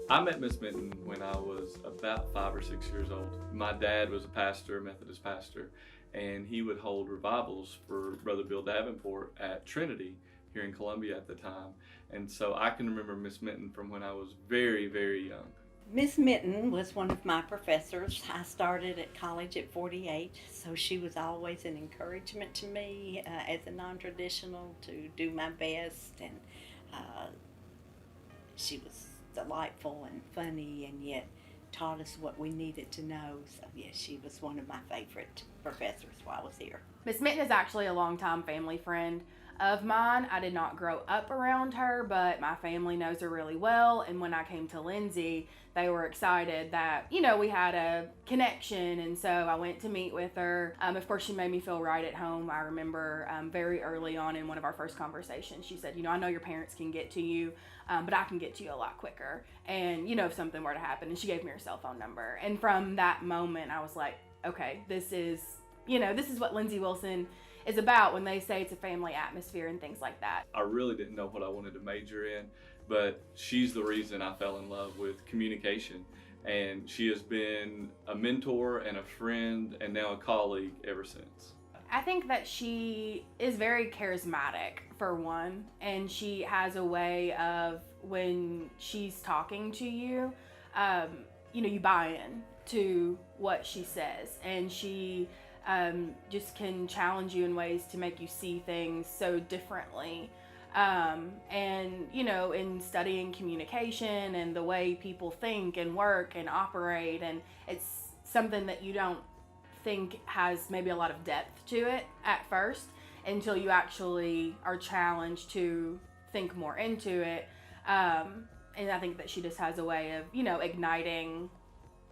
S14: I met Miss Minton when I was about 5 or 6 years old. My dad was a pastor, a Methodist pastor, and he would hold revivals for Brother Bill Davenport at Trinity here in Columbia at the time. And so I can remember Miss Minton from when I was very, very young.
S15: Miss Minton was one of my professors. I started at college at 48, so she was always an encouragement to me as a non-traditional to do my best, and she was delightful and funny, and yet taught us what we needed to know. So yes, she was one of my favorite professors while I was here.
S16: Miss Minton is actually a longtime family friend of mine. I did not grow up around her, but my family knows her really well, and when I came to Lindsay, they were excited that, we had a connection, and so I went to meet with her. Of course, she made me feel right at home. I remember very early on in one of our first conversations, she said, I know your parents can get to you, but I can get to you a lot quicker, and, if something were to happen, and she gave me her cell phone number, and from that moment, I was like, okay, this is what Lindsey Wilson is about when they say it's a family atmosphere and things like that.
S14: I really didn't know what I wanted to major in, but she's the reason I fell in love with communication. And she has been a mentor and a friend and now a colleague ever since.
S16: I think that she is very charismatic, for one, and she has a way of, when she's talking to you, you buy in to what she says, and she just can challenge you in ways to make you see things so differently. And, in studying communication and the way people think and work and operate, and it's something that you don't think has maybe a lot of depth to it at first until you actually are challenged to think more into it. And I think that she just has a way of, igniting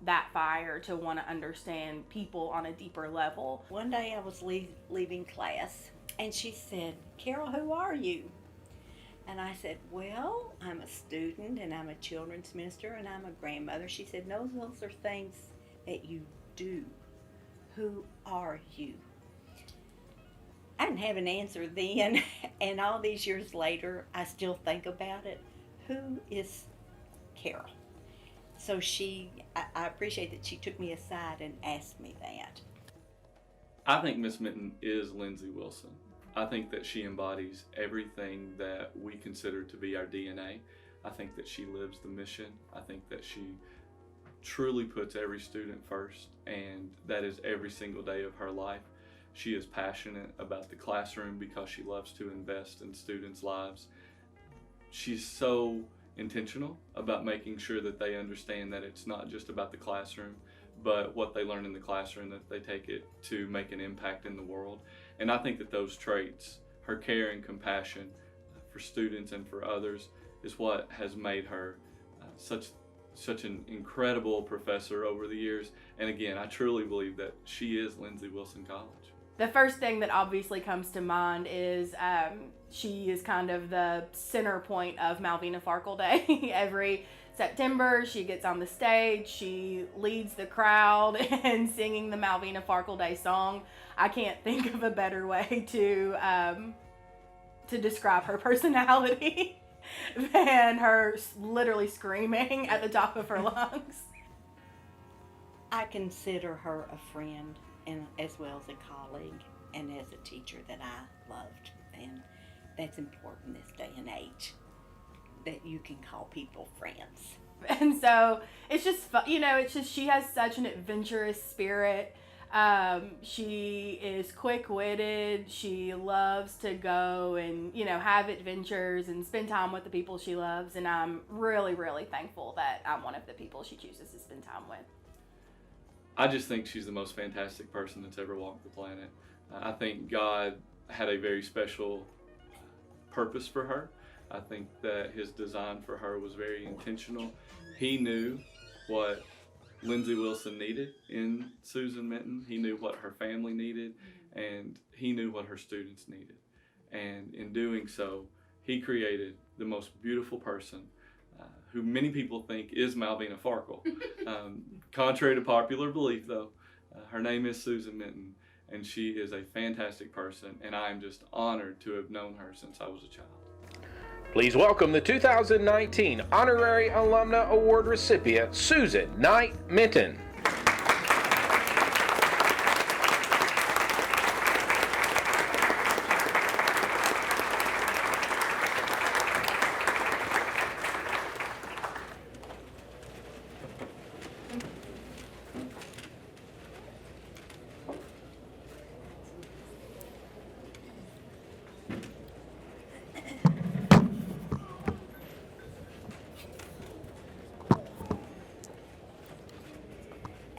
S16: that fire to want to understand people on a deeper level.
S15: One day I was leaving class, and she said, "Carol, who are you?" And I said, "Well, I'm a student, and I'm a children's minister, and I'm a grandmother." She said, "No, those are things that you do. Who are you?" I didn't have an answer then, and all these years later, I still think about it. Who is Carol? So I appreciate that she took me aside and asked me that.
S14: I think Miss Minton is Lindsay Wilson. I think that she embodies everything that we consider to be our DNA. I think that she lives the mission. I think that she truly puts every student first, and that is every single day of her life. She is passionate about the classroom because she loves to invest in students' lives. She's so intentional about making sure that they understand that it's not just about the classroom, but what they learn in the classroom, that they take it to make an impact in the world. And I think that those traits, her care and compassion for students and for others, is what has made her such an incredible professor over the years. And again, I truly believe that she is Lindsay Wilson College.
S16: The first thing that obviously comes to mind is she is kind of the center point of Malvina Farkle Day. Every September, she gets on the stage, she leads the crowd in singing the Malvina Farkle Day song. I can't think of a better way to describe her personality than her literally screaming at the top of her lungs.
S15: I consider her a friend, and as well as a colleague and as a teacher that I loved. And that's important this day and age, that you can call people friends.
S16: And so it's just, she has such an adventurous spirit. She is quick-witted. She loves to go and, have adventures and spend time with the people she loves. And I'm really, really thankful that I'm one of the people she chooses to spend time with.
S14: I just think she's the most fantastic person that's ever walked the planet. I think God had a very special purpose for her. I think that his design for her was very intentional. He knew what Lindsay Wilson needed in Susan Minton. He knew what her family needed, and he knew what her students needed. And in doing so, he created the most beautiful person, who many people think is Malvina Farkle. Contrary to popular belief, though, her name is Susan Minton, and she is a fantastic person, and I am just honored to have known her since I was a child.
S2: Please welcome the 2019 Honorary Alumna Award recipient, Susan Knight Minton.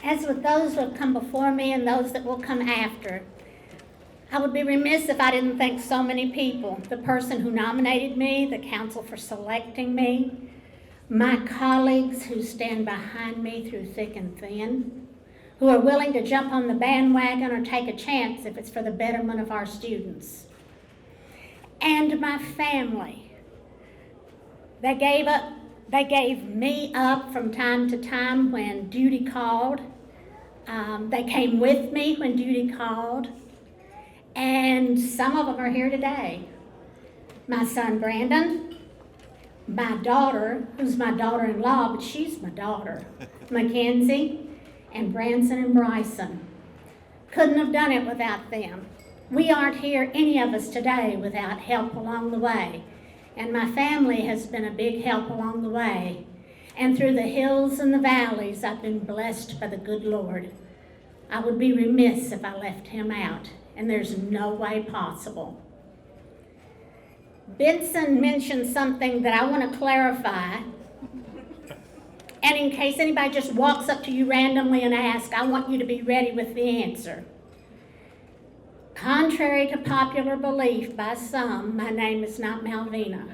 S17: As with those who have come before me and those that will come after, I would be remiss if I didn't thank so many people. The person who nominated me, the council for selecting me, my colleagues who stand behind me through thick and thin, who are willing to jump on the bandwagon or take a chance if it's for the betterment of our students, and my family. They gave me up from time to time when duty called. They came with me when duty called. And some of them are here today. My son Brandon, my daughter, who's my daughter-in-law, but she's my daughter, Mackenzie, and Branson and Bryson. Couldn't have done it without them. We aren't here, any of us today, without help along the way. And my family has been a big help along the way. And through the hills and the valleys, I've been blessed by the good Lord. I would be remiss if I left him out, and there's no way possible. Benson mentioned something that I want to clarify. And in case anybody just walks up to you randomly and asks, I want you to be ready with the answer. Contrary to popular belief by some, my name is not Malvina.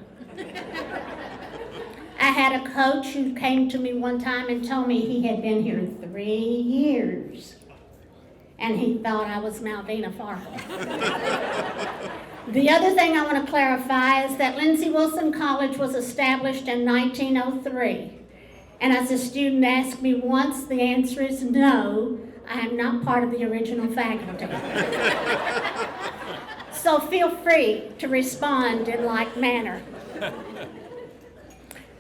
S17: I had a coach who came to me one time and told me he had been here 3 years, and he thought I was Malvina Farkle. The other thing I want to clarify is that Lindsey Wilson College was established in 1903. And as a student asked me once, the answer is no, I am not part of the original faculty. So feel free to respond in like manner.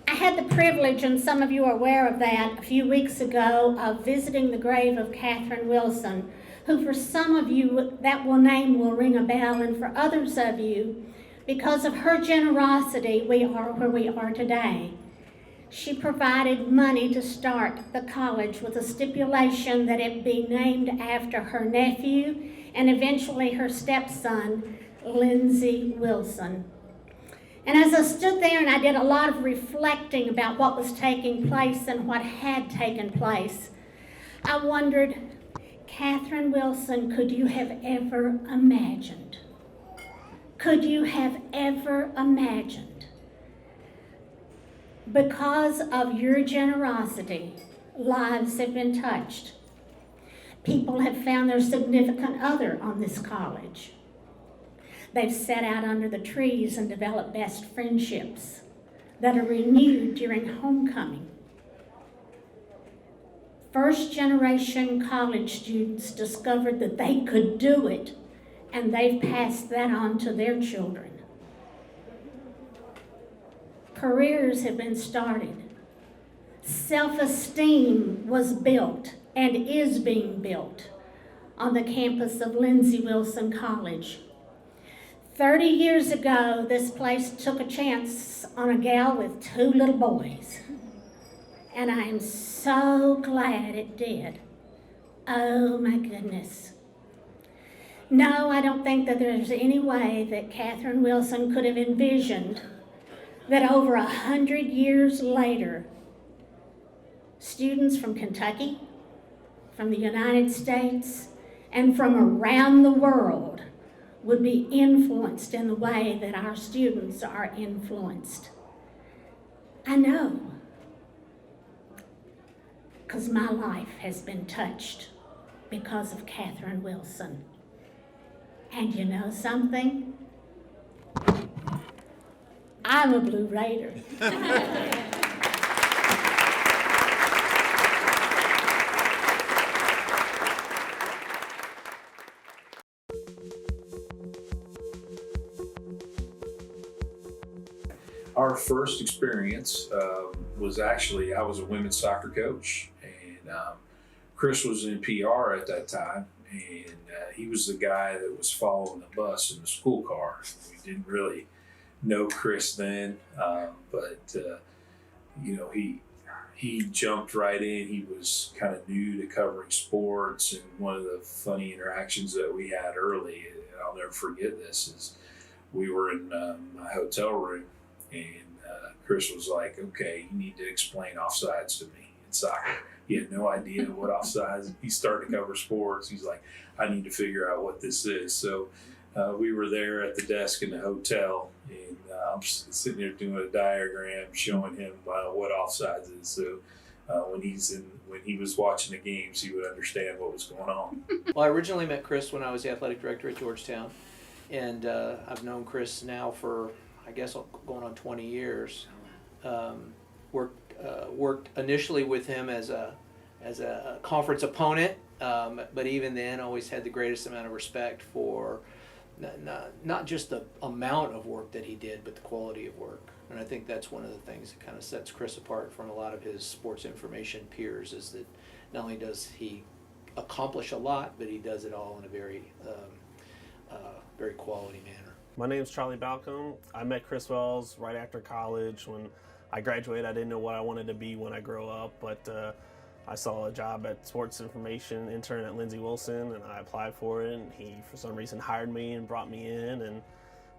S17: I had the privilege, and some of you are aware of that, a few weeks ago of visiting the grave of Catherine Wilson, who for some of you, that name will ring a bell, and for others of you, because of her generosity, we are where we are today. She provided money to start the college with a stipulation that it be named after her nephew and eventually her stepson, Lindsey Wilson. And as I stood there and I did a lot of reflecting about what was taking place and what had taken place, I wondered, Catherine Wilson, could you have ever imagined? Could you have ever imagined? Because of your generosity, lives have been touched. People have found their significant other on this college. They've sat out under the trees and developed best friendships that are renewed during homecoming. First-generation college students discovered that they could do it, and they've passed that on to their children. Careers have been started. Self-esteem was built and is being built on the campus of Lindsey Wilson College. 30 years ago, this place took a chance on a gal with 2 little boys. And I am so glad it did. Oh my goodness. No, I don't think that there's any way that Catherine Wilson could have envisioned that over 100 years later, students from Kentucky, from the United States, and from around the world would be influenced in the way that our students are influenced. I know, because my life has been touched because of Catherine Wilson. And you know something? I'm a Blue Raider.
S18: Our first experience was actually, I was a women's soccer coach, and Chris was in PR at that time, and he was the guy that was following the bus in the school car. We didn't really know Chris then, but you know, he jumped right in. He was kind of new to covering sports, and one of the funny interactions that we had early, and I'll never forget this, is we were in my hotel room, and Chris was like, okay, you need to explain offsides to me in soccer. He had no idea what offsides. He started to cover sports. He's like, I need to figure out what this is. So we were there at the desk in the hotel, and I'm sitting there doing a diagram showing him what offsides is. So when he was watching the games, he would understand what was going on.
S19: Well, I originally met Chris when I was the athletic director at Georgetown, and I've known Chris now for, I guess, going on 20 years. Worked initially with him as a conference opponent, but even then always had the greatest amount of respect for not just the amount of work that he did, but the quality of work. And I think that's one of the things that kind of sets Chris apart from a lot of his sports information peers, is that not only does he accomplish a lot, but he does it all in a very very quality manner.
S20: My name's Charlie Balcom. I met Chris Wells right after college. When I graduated, I didn't know what I wanted to be when I grow up, but I saw a job at Sports Information intern at Lindsey Wilson, and I applied for it, and he, for some reason, hired me and brought me in, and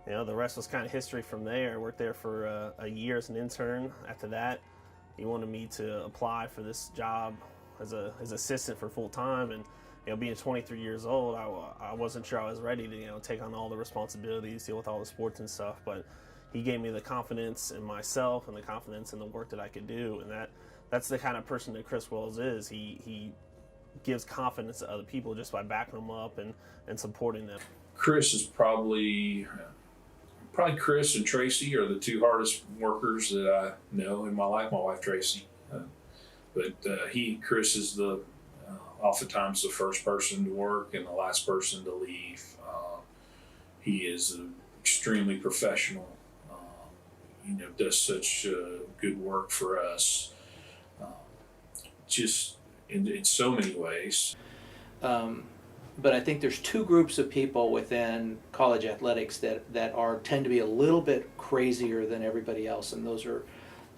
S20: the rest was kind of history from there. I worked there for a year as an intern. After that, he wanted me to apply for this job as his assistant for full time, and being 23 years old, I wasn't sure I was ready to take on all the responsibilities, deal with all the sports and stuff, but he gave me the confidence in myself and the confidence in the work that I could do, and that's the kind of person that Chris Wells is. He gives confidence to other people just by backing them up and supporting them.
S18: Chris is probably Chris and Tracy are the two hardest workers that I know in my life. My wife Tracy, but Chris is oftentimes the first person to work and the last person to leave. He is extremely professional. Does such good work for us. Just in so many ways.
S19: But I think there's two groups of people within college athletics that tend to be a little bit crazier than everybody else, and those are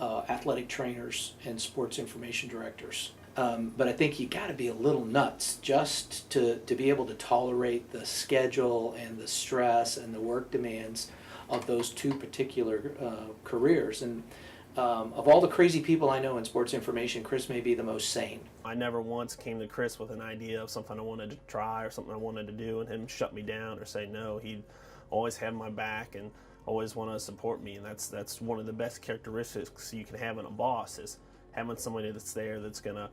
S19: athletic trainers and sports information directors. But I think you got to be a little nuts just to be able to tolerate the schedule and the stress and the work demands of those two particular careers. And of all the crazy people I know in sports information, Chris may be the most sane.
S20: I never once came to Chris with an idea of something I wanted to try or something I wanted to do and him shut me down or say no. He'd always have my back and always want to support me, and that's one of the best characteristics you can have in a boss, is having somebody that's there that's gonna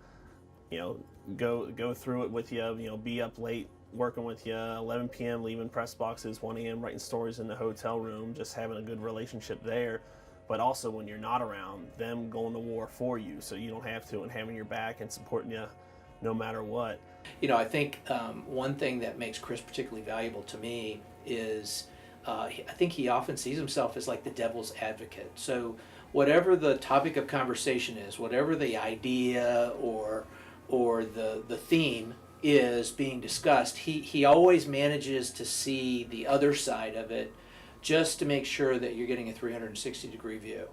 S20: go through it with you, be up late working with you, 11 p.m. leaving press boxes, 1 a.m. writing stories in the hotel room, just having a good relationship there. But also when you're not around, them going to war for you so you don't have to, and having your back and supporting you no matter what.
S19: I think one thing that makes Chris particularly valuable to me is I think he often sees himself as like the devil's advocate. So whatever the topic of conversation is, whatever the idea or the theme is being discussed, he always manages to see the other side of it, just to make sure that you're getting a 360-degree view.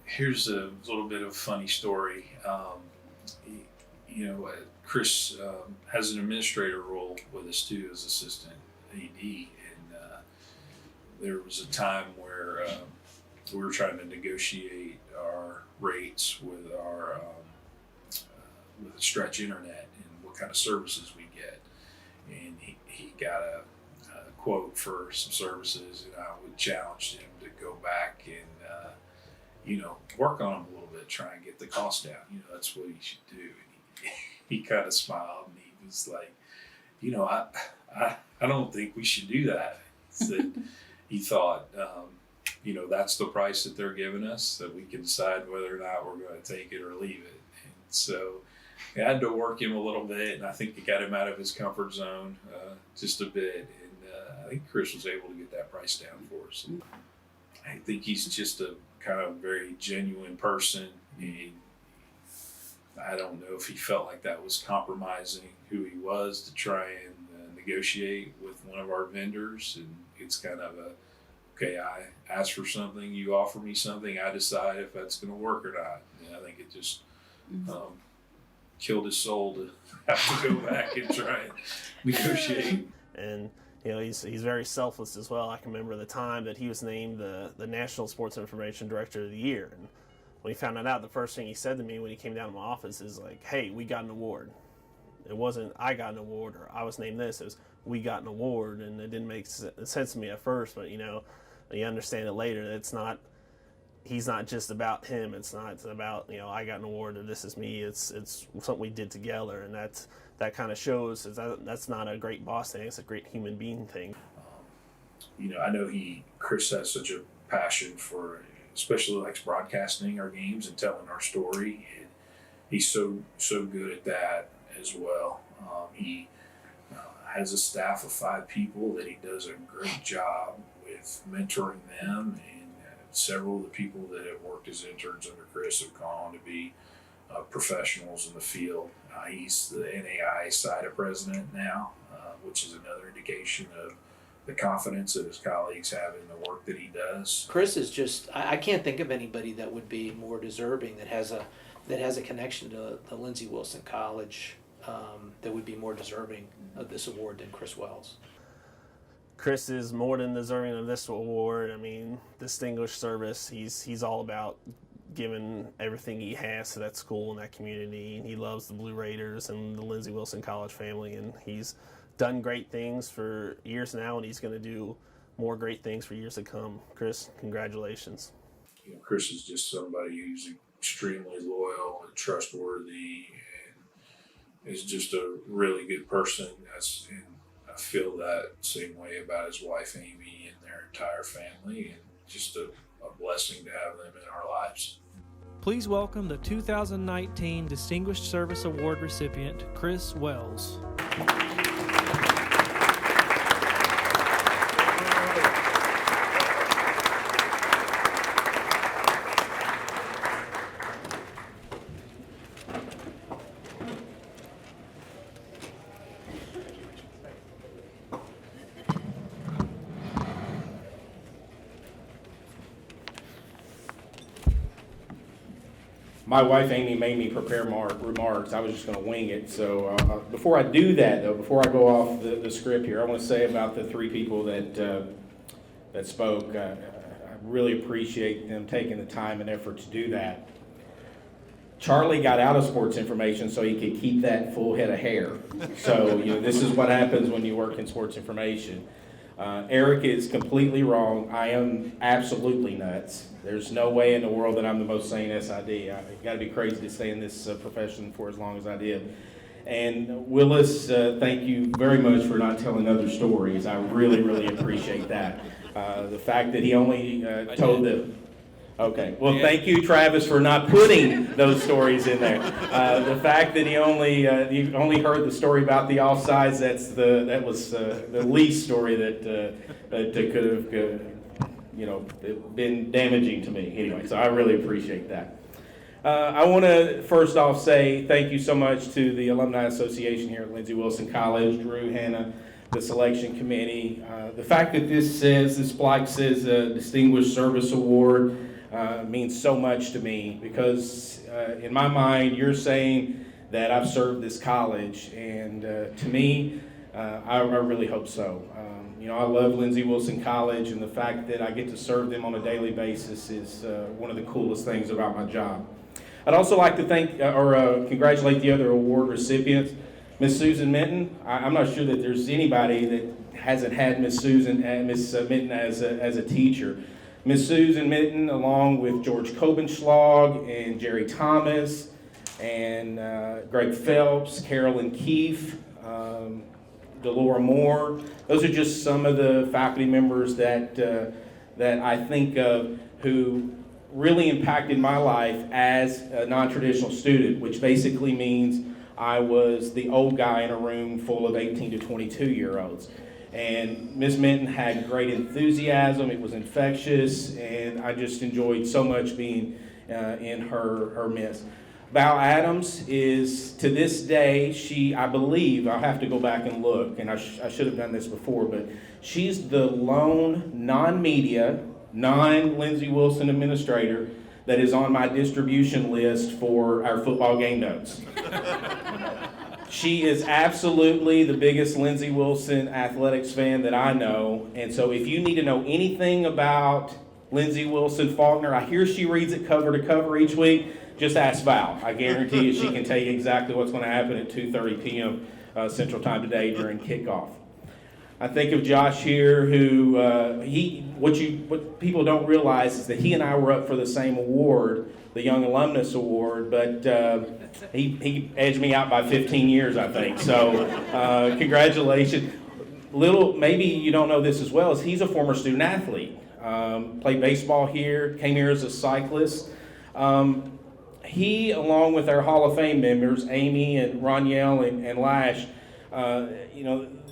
S18: Here's a little bit of a funny story. Chris has an administrator role with us too as assistant AD, and there was a time where we were trying to negotiate our rates with our with the stretch internet and what kind of services we get, and he got a quote for some services, and I would challenge him to go back and work on them a little bit, try and get the cost down. That's what he should do. And he kind of smiled and he was like, I don't think we should do that. He thought, that's the price that they're giving us, that we can decide whether or not we're going to take it or leave it. And so I had to work him a little bit, and I think it got him out of his comfort zone just a bit. I think Chris was able to get that price down for us. And I think he's just a kind of very genuine person. And I don't know if he felt like that was compromising who he was to try and negotiate with one of our vendors. And it's kind of okay, I ask for something, you offer me something, I decide if that's going to work or not. And I think it just killed his soul to have to go back and try and negotiate.
S20: And he's very selfless as well. I can remember the time that he was named the National Sports Information Director of the Year. And when he found that out, the first thing he said to me when he came down to my office is like, hey, we got an award. It wasn't I got an award or I was named this. It was we got an award. And it didn't make sense to me at first, but you understand it later. He's not just about him. It's not about I got an award or this is me. It's something we did together, and that kind of shows that's not a great boss thing. It's a great human being thing.
S18: I know Chris has such a passion for, especially likes broadcasting our games and telling our story, and he's so good at that as well. He has a staff of 5 people that he does a great job with mentoring them, and several of the people that have worked as interns under Chris have gone on to be professionals in the field. He's the NAI SIDA president now, which is another indication of the confidence that his colleagues have in the work that he does.
S19: Chris is just, I can't think of anybody that would be more deserving that has a connection to the Lindsey Wilson College that would be more deserving of this award than Chris Wells.
S20: Chris is more than deserving of this award. I mean, distinguished service. He's all about giving everything he has to that school and that community. He loves the Blue Raiders and the Lindsey Wilson College family, and he's done great things for years now, and he's going to do more great things for years to come. Chris, congratulations.
S18: You know, Chris is just somebody who's extremely loyal and trustworthy, and is just a really good person. And I feel that same way about his wife Amy and their entire family, and just a blessing to have them in our lives.
S21: Please welcome the 2019 Distinguished Service Award recipient, Chris Wells.
S22: My wife Amy made me prepare remarks. I was just going to wing it. So before I do that, though, before I go off the script here, I want to say about the three people that spoke. I really appreciate them taking the time and effort to do that. Charlie got out of sports information so he could keep that full head of hair. So this is what happens when you work in sports information. Eric is completely wrong. I am absolutely nuts. There's no way in the world that I'm the most sane SID. I've got to be crazy to stay in this profession for as long as I did. And Willis, thank you very much for not telling other stories. I really, really appreciate that. The fact that he only told the... Okay. Well, thank you, Travis, for not putting those stories in there. The fact that you only heard the story about the offsides, that was the least story that could have been damaging to me. Anyway, so I really appreciate that. I want to first off say thank you so much to the Alumni Association here at Lindsey Wilson College, Drew, Hannah, the selection committee. The fact that this plaque says Distinguished Service Award means so much to me, because in my mind you're saying that I've served this college, and to me I really hope so. I love Lindsey Wilson College, and the fact that I get to serve them on a daily basis is one of the coolest things about my job. I'd also like to thank congratulate the other award recipients. Miss Susan Minton. I'm not sure that there's anybody that hasn't had Miss Minton as a teacher. Miss Susan Minton, along with George Kobenschlag and Jerry Thomas and Greg Phelps, Carolyn Keefe, Delora Moore. Those are just some of the faculty members that I think of who really impacted my life as a non-traditional student, which basically means I was the old guy in a room full of 18 to 22-year-olds. And Ms. Minton had great enthusiasm. It was infectious, and I just enjoyed so much being in her midst. Val Adams is, to this day, I believe, I'll have to go back and look, and I should have done this before, but she's the lone non-media, non-Lindsey Wilson administrator that is on my distribution list for our football game notes. She is absolutely the biggest Lindsey Wilson athletics fan that I know, and so if you need to know anything about Lindsey Wilson Faulkner, I hear she reads it cover to cover each week, just ask Val. I guarantee you she can tell you exactly what's going to happen at 2:30 p.m. Central Time today during kickoff. I think of Josh here, who what people don't realize is that he and I were up for the same award, the Young Alumnus Award, but he edged me out by 15 years, I think. So congratulations. Maybe you don't know this as well, as he's a former student athlete. Played baseball here, came here as a cyclist. He, along with our Hall of Fame members, Amy and Roniel and Lash,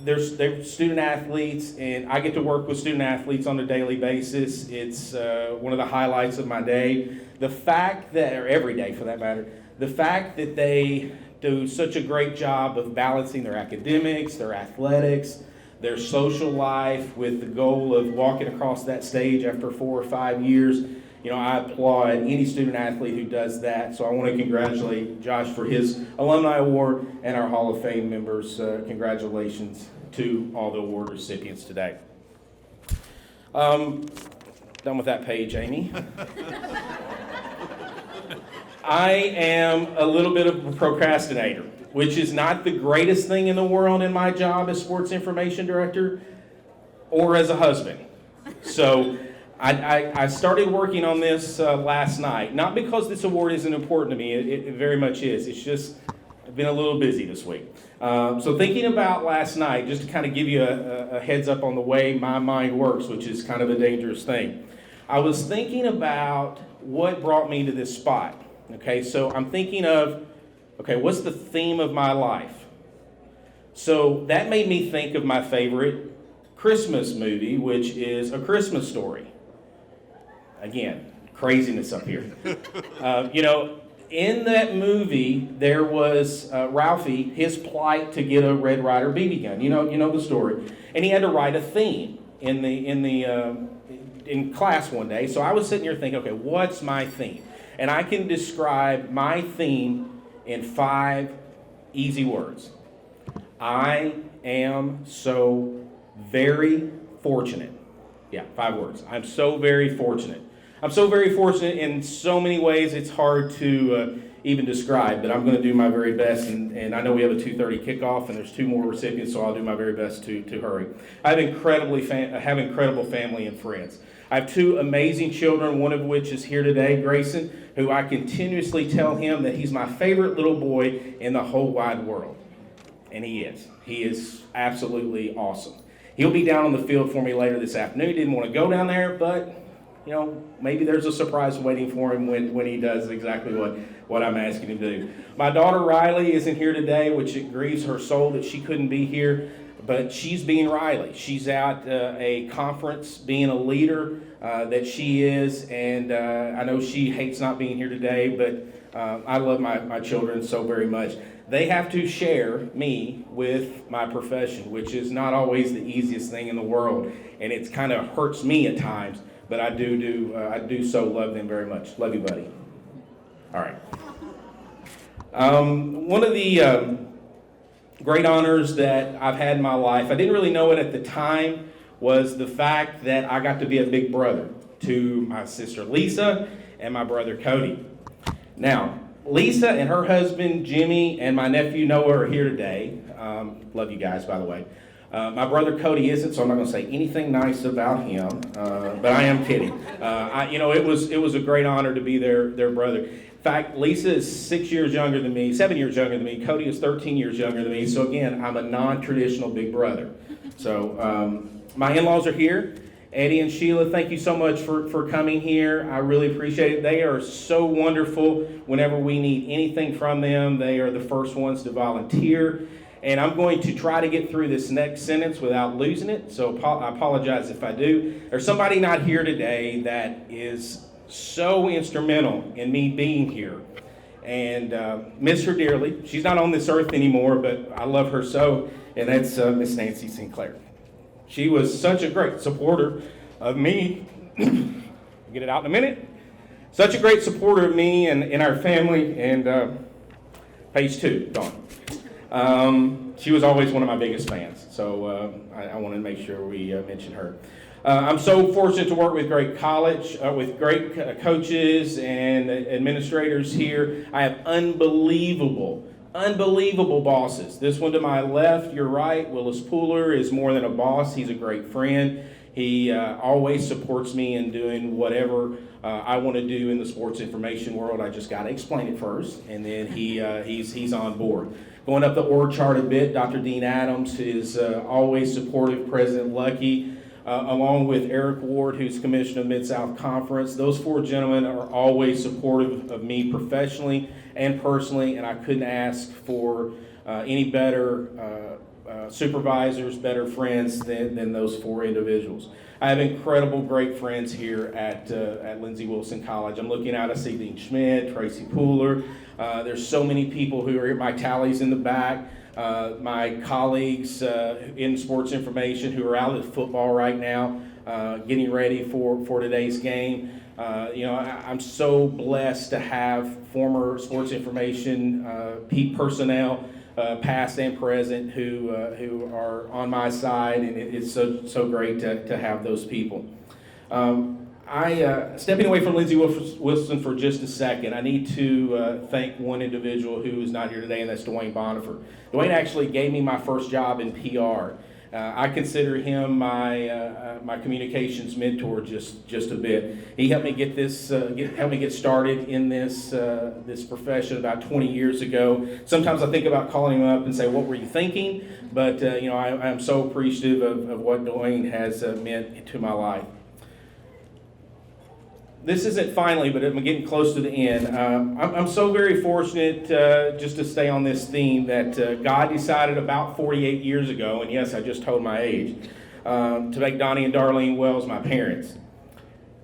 S22: they're student athletes, and I get to work with student athletes on a daily basis. It's one of the highlights of my day. The fact that, or every day for that matter, the fact that they do such a great job of balancing their academics, their athletics, their social life with the goal of walking across that stage after 4 or 5 years. You know, I applaud any student athlete who does that. So I want to congratulate Josh for his Alumni Award and our Hall of Fame members. Congratulations to all the award recipients today. Done with that page, Amy. I am a little bit of a procrastinator, which is not the greatest thing in the world in my job as sports information director or as a husband. So I started working on this last night, not because this award isn't important to me, it very much is. It's just I've been a little busy this week. So thinking about last night, just to kind of give you a heads up on the way my mind works, which is kind of a dangerous thing. I was thinking about what brought me to this spot. Okay, so I'm thinking of, okay, what's the theme of my life? So that made me think of my favorite Christmas movie, which is A Christmas Story. Again, craziness up here. You know, in that movie, there was Ralphie, his plight to get a Red Ryder BB gun. You know the story. And he had to write a theme in class one day. So I was sitting here thinking, okay, what's my theme? And I can describe my theme in 5 easy words. I am so very fortunate. Yeah, 5 words. I'm so very fortunate. I'm so very fortunate in so many ways it's hard to even describe, but I'm going to do my very best. And I know we have a 2:30 kickoff, and there's 2 more recipients, so I'll do my very best to hurry. I have incredible family and friends. I have 2 amazing children, one of which is here today, Grayson, who I continuously tell him that he's my favorite little boy in the whole wide world. And he is. He is absolutely awesome. He'll be down on the field for me later this afternoon. He didn't want to go down there, but, you know, maybe there's a surprise waiting for him when he does exactly what I'm asking him to do. My daughter Riley isn't here today, which it grieves her soul that she couldn't be here. But she's being Riley. She's at a conference being a leader that she is, and I know she hates not being here today, but I love my children so very much. They have to share me with my profession, which is not always the easiest thing in the world, and it kind of hurts me at times, but I do so love them very much. Love you, buddy. All right. One of the great honors that I've had in my life, I didn't really know it at the time, was the fact that I got to be a big brother to my sister Lisa and my brother Cody. Now, Lisa and her husband Jimmy and my nephew Noah are here today. Love you guys, by the way. My brother Cody isn't, so I'm not going to say anything nice about him, but I am kidding. It was a great honor to be their brother. In fact, Lisa is 7 years younger than me. Cody is 13 years younger than me. So again, I'm a non-traditional big brother. So my in-laws are here. Eddie and Sheila, thank you so much for coming here. I really appreciate it. They are so wonderful. Whenever we need anything from them, they are the first ones to volunteer. And I'm going to try to get through this next sentence without losing it. So I apologize if I do. There's somebody not here today that is so instrumental in me being here, and miss her dearly. She's not on this earth anymore, but I love her so, and that's Miss Nancy Sinclair. She was such a great supporter of me. Get it out in a minute. Such a great supporter of me and our family, and page 2, Dawn. She was always one of my biggest fans, so I wanted to make sure we mention her. I'm so fortunate to work with great great coaches and administrators here. I have unbelievable bosses. This one to my left, your right, Willis Pooler, is more than a boss. He's a great friend. He always supports me in doing whatever I want to do in the sports information world. I just got to explain it first, and then he's on board. Going up the org chart a bit, Dr. Dean Adams is always supportive. President Lucky, along with Eric Ward, who's commissioner of Mid-South Conference. Those 4 gentlemen are always supportive of me professionally and personally, and I couldn't ask for any better supervisors, better friends than those 4 individuals. I have incredible, great friends here at Lindsey Wilson College. I'm looking out, I see Dean Schmidt, Tracy Pooler. There's so many people who are here. My tallies in the back. my colleagues in sports information who are out at football right now, getting ready for today's game. I'm so blessed to have former sports information personnel, past and present, who are on my side, and it's so great to have those people. Stepping away from Lindsey Wilson for just a second, I need to thank one individual who is not here today, and that's Dwayne Bonifer. Dwayne actually gave me my first job in PR. I consider him my communications mentor just a bit. He helped me get started in this profession about 20 years ago. Sometimes I think about calling him up and say, "What were you thinking?" But I'm so appreciative of what Dwayne has meant to my life. This isn't finally, but I'm getting close to the end. I'm so very fortunate, just to stay on this theme, that God decided about 48 years ago, and yes, I just told my age, to make Donnie and Darlene Wells my parents.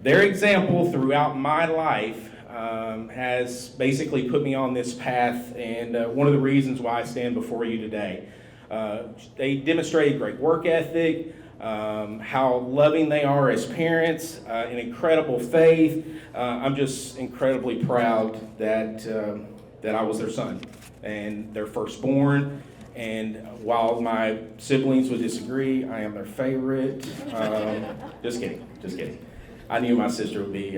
S22: Their example throughout my life has basically put me on this path, and one of the reasons why I stand before you today. They demonstrated great work ethic, how loving they are as parents, an incredible faith. I'm just incredibly proud that I was their son and their firstborn. And while my siblings would disagree, I am their favorite. Just kidding. I knew my sister would be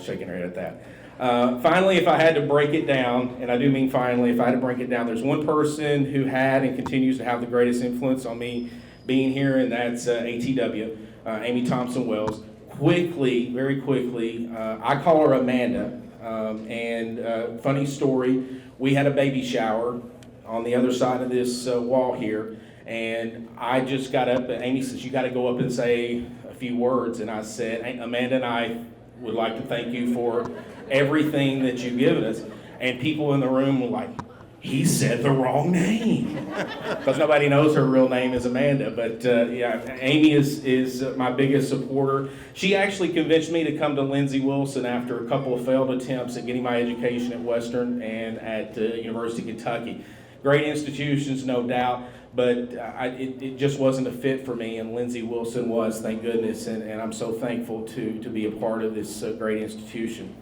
S22: shaking her head at that. Finally, if I had to break it down, and I do mean finally, if I had to break it down, there's one person who had and continues to have the greatest influence on me being here, and that's ATW, Amy Thompson Wells. Very quickly, I call her Amanda, and funny story, we had a baby shower on the other side of this wall here, and I just got up, and Amy says, "You got to go up and say a few words," and I said, "Amanda and I would like to thank you for everything that you've given us," and people in the room were like, "He said the wrong name," because nobody knows her real name is Amanda. But Amy is my biggest supporter. She actually convinced me to come to Lindsey Wilson after a couple of failed attempts at getting my education at Western and at University of Kentucky. Great institutions, no doubt, but it just wasn't a fit for me, and Lindsey Wilson was, thank goodness, and I'm so thankful to be a part of this great institution.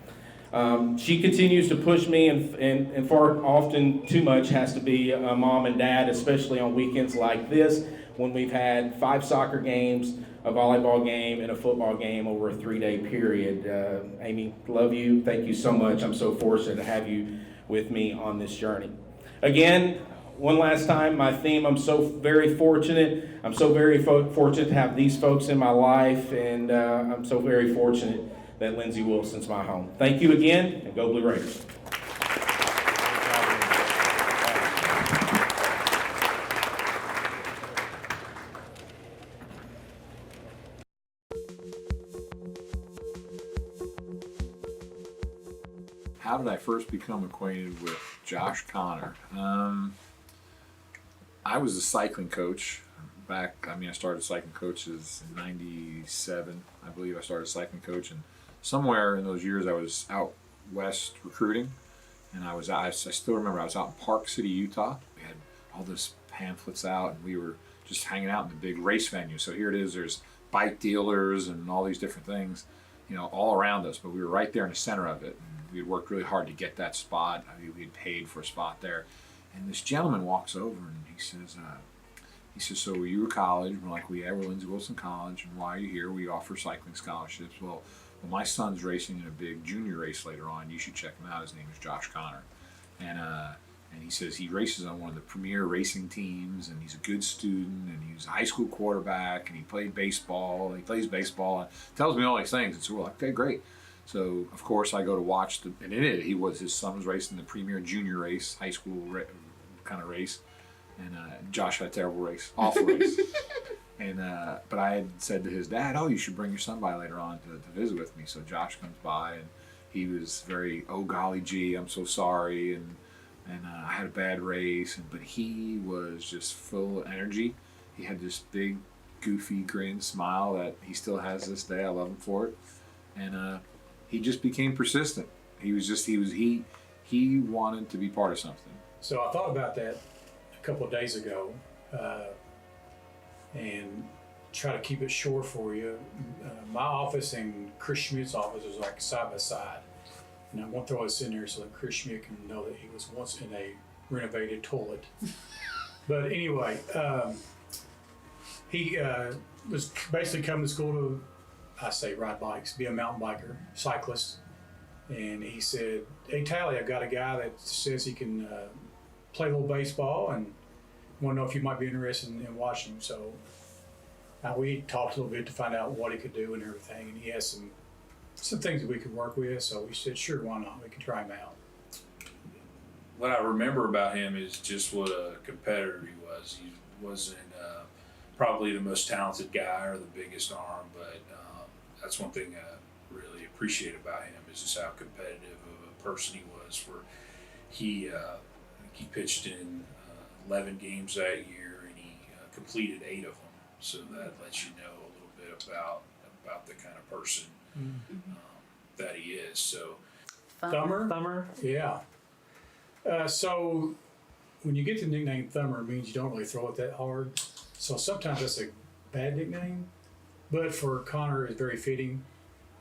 S22: She continues to push me, and far often too much has to be a mom and dad, especially on weekends like this when we've had 5 soccer games, a volleyball game, and a football game over a 3-day period. Amy, love you. Thank you so much. I'm so fortunate to have you with me on this journey. Again, one last time, my theme, I'm so very fortunate. I'm so very fortunate to have these folks in my life, and I'm so very fortunate that Lindsey Wilson's my home. Thank you again, and go Blue Raiders.
S1: How did I first become acquainted with Josh Connor? I was a cycling coach back. I started cycling coaches in '97. I believe I started cycling coach, and somewhere in those years I was out west recruiting, and I still remember I was out in Park City, Utah. We had all those pamphlets out, and we were just hanging out in the big race venue. So here it is, there's bike dealers and all these different things, all around us, but we were right there in the center of it. And we had worked really hard to get that spot. We had paid for a spot there. And this gentleman walks over and he says, "So were you at college?" We're like, "We're Lindsey Wilson College, and why are you here?" "We offer cycling scholarships." Well, my son's racing in a big junior race later on. You should check him out. His name is Josh Connor. And he says he races on one of the premier racing teams, and he's a good student, and he was a high school quarterback, and he played baseball. He plays baseball, and tells me all these things. And so we're like, okay, great. So, of course, I go to watch his son was racing the premier junior race, high school kind of race. And Josh had a terrible race, awful race. But I had said to his dad, "Oh, you should bring your son by later on to visit with me." So Josh comes by, and he was very, "Oh golly gee, I'm so sorry," and I had a bad race, but he was just full of energy. He had this big, goofy grin, smile that he still has this day. I love him for it, and he just became persistent. He wanted to be part of something.
S3: So I thought about that a couple of days ago, and try to keep it short for you. My office and Chris Schmidt's office was like side by side. And I'm going to throw this in there so that Chris Schmidt can know that he was once in a renovated toilet. But anyway, he was basically coming to school to, I say ride bikes, be a mountain biker, cyclist. And he said, hey Tally, I've got a guy that says he can play a little baseball and want to know if you might be interested in watching him. So we talked a little bit to find out what he could do and everything. And he has some things that we could work with. So we said, sure, why not? We can try him out.
S18: What I remember about him is just what a competitor he was. He wasn't probably the most talented guy or the biggest arm, but that's one thing I really appreciate about him is just how competitive of a person he was. Where he pitched in 11 games that year and he completed 8 of them. So that lets you know a little bit about the kind of person that he is. So
S3: Thumber? Yeah. So when you get the nickname Thumber, it means you don't really throw it that hard. So sometimes that's a bad nickname, but for Connor, it's very fitting.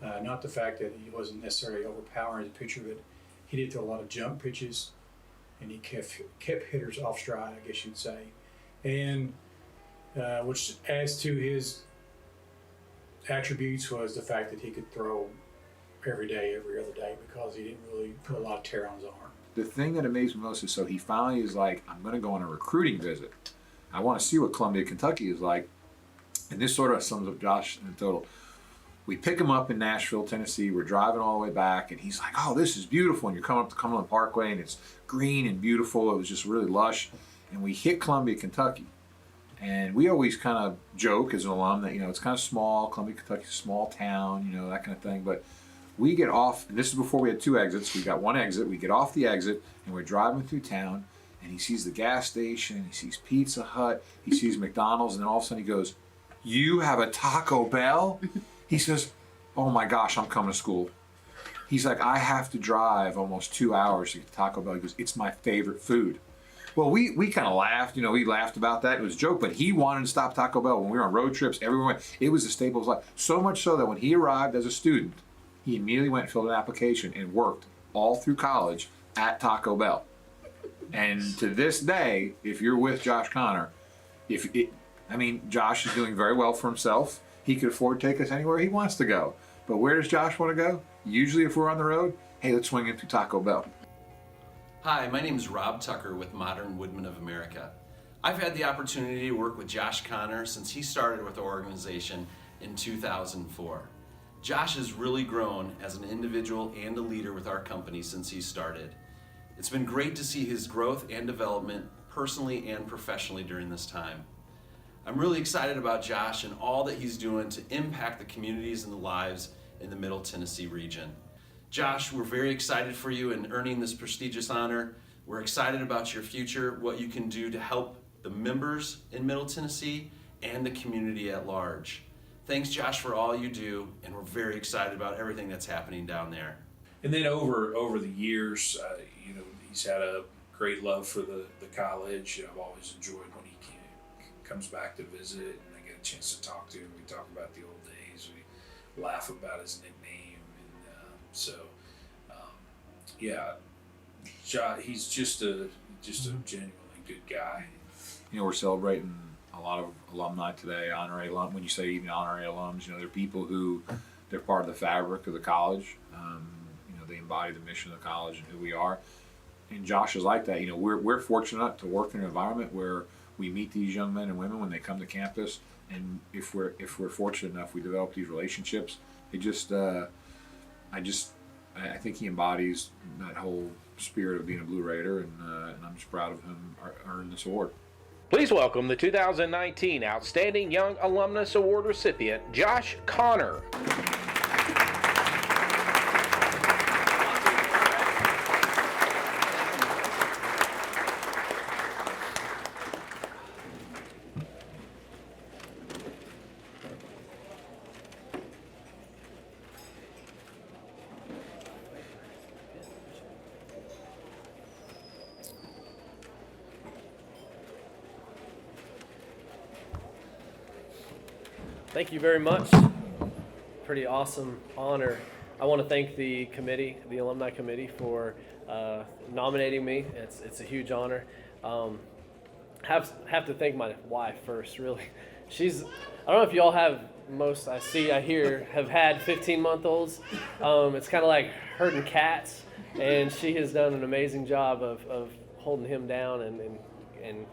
S3: Not the fact that he wasn't necessarily overpowering as a pitcher, but he did throw a lot of jump pitches, and he kept hitters off stride, I guess you'd say, and which adds to his attributes was the fact that he could throw every day, every other day, because he didn't really put a lot of tear on his arm.
S1: The thing that amazed me most is so he finally is like, I'm going to go on a recruiting visit. I want to see what Columbia, Kentucky is like. And this sort of sums up Josh in total. We pick him up in Nashville, Tennessee. We're driving all the way back, and he's like, oh, this is beautiful. And you're coming up to Cumberland Parkway, and it's green and beautiful. It was just really lush. And we hit Columbia, Kentucky. And we always kind of joke as an alum that, it's kind of small. Columbia, Kentucky's a small town, that kind of thing. But we get off, and this is before we had 2 exits. We got 1 exit. We get off the exit, and we're driving through town, and he sees the gas station, he sees Pizza Hut, he sees McDonald's, and then all of a sudden he goes, you have a Taco Bell? He says, oh my gosh, I'm coming to school. He's like, I have to drive almost 2 hours to get to Taco Bell. He goes, it's my favorite food. Well, we kind of laughed, we laughed about that. It was a joke, but he wanted to stop Taco Bell. When we were on road trips, everywhere, it was a staple of his life. So much so that when he arrived as a student, he immediately went and filled an application and worked all through college at Taco Bell. And to this day, if you're with Josh Connor, Josh is doing very well for himself. He could afford to take us anywhere he wants to go. But where does Josh want to go? Usually if we're on the road, hey, let's swing into Taco Bell.
S7: Hi, my name is Rob Tucker with Modern Woodmen of America. I've had the opportunity to work with Josh Connor since he started with the organization in 2004. Josh has really grown as an individual and a leader with our company since he started. It's been great to see his growth and development personally and professionally during this time. I'm really excited about Josh and all that he's doing to impact the communities and the lives in the Middle Tennessee region. Josh, we're very excited for you in earning this prestigious honor. We're excited about your future, what you can do to help the members in Middle Tennessee and the community at large. Thanks, Josh, for all you do, and we're very excited about everything that's happening down there.
S18: And then over the years, he's had a great love for the college. I've always enjoyed when he comes back to visit and I get a chance to talk to him. We talk about the old days. We laugh about his nickname. And he's just a genuinely good guy.
S1: We're celebrating a lot of alumni today, honorary alum. When you say even honorary alums, they're people who they're part of the fabric of the college. They embody the mission of the college and who we are. And Josh is like that. We're fortunate to work in an environment where we meet these young men and women when they come to campus, and if we're fortunate enough, we develop these relationships. I think he embodies that whole spirit of being a Blue Raider, and I'm just proud of him earning this award.
S2: Please welcome the 2019 Outstanding Young Alumnus Award recipient, Josh Connor.
S8: Thank you very much. Pretty awesome honor. I want to thank the committee, the alumni committee, for nominating me. It's a huge honor. Have to thank my wife first, really. I don't know if y'all have, I hear, have had 15-month-olds. It's kind of like herding cats, and she has done an amazing job of holding him down and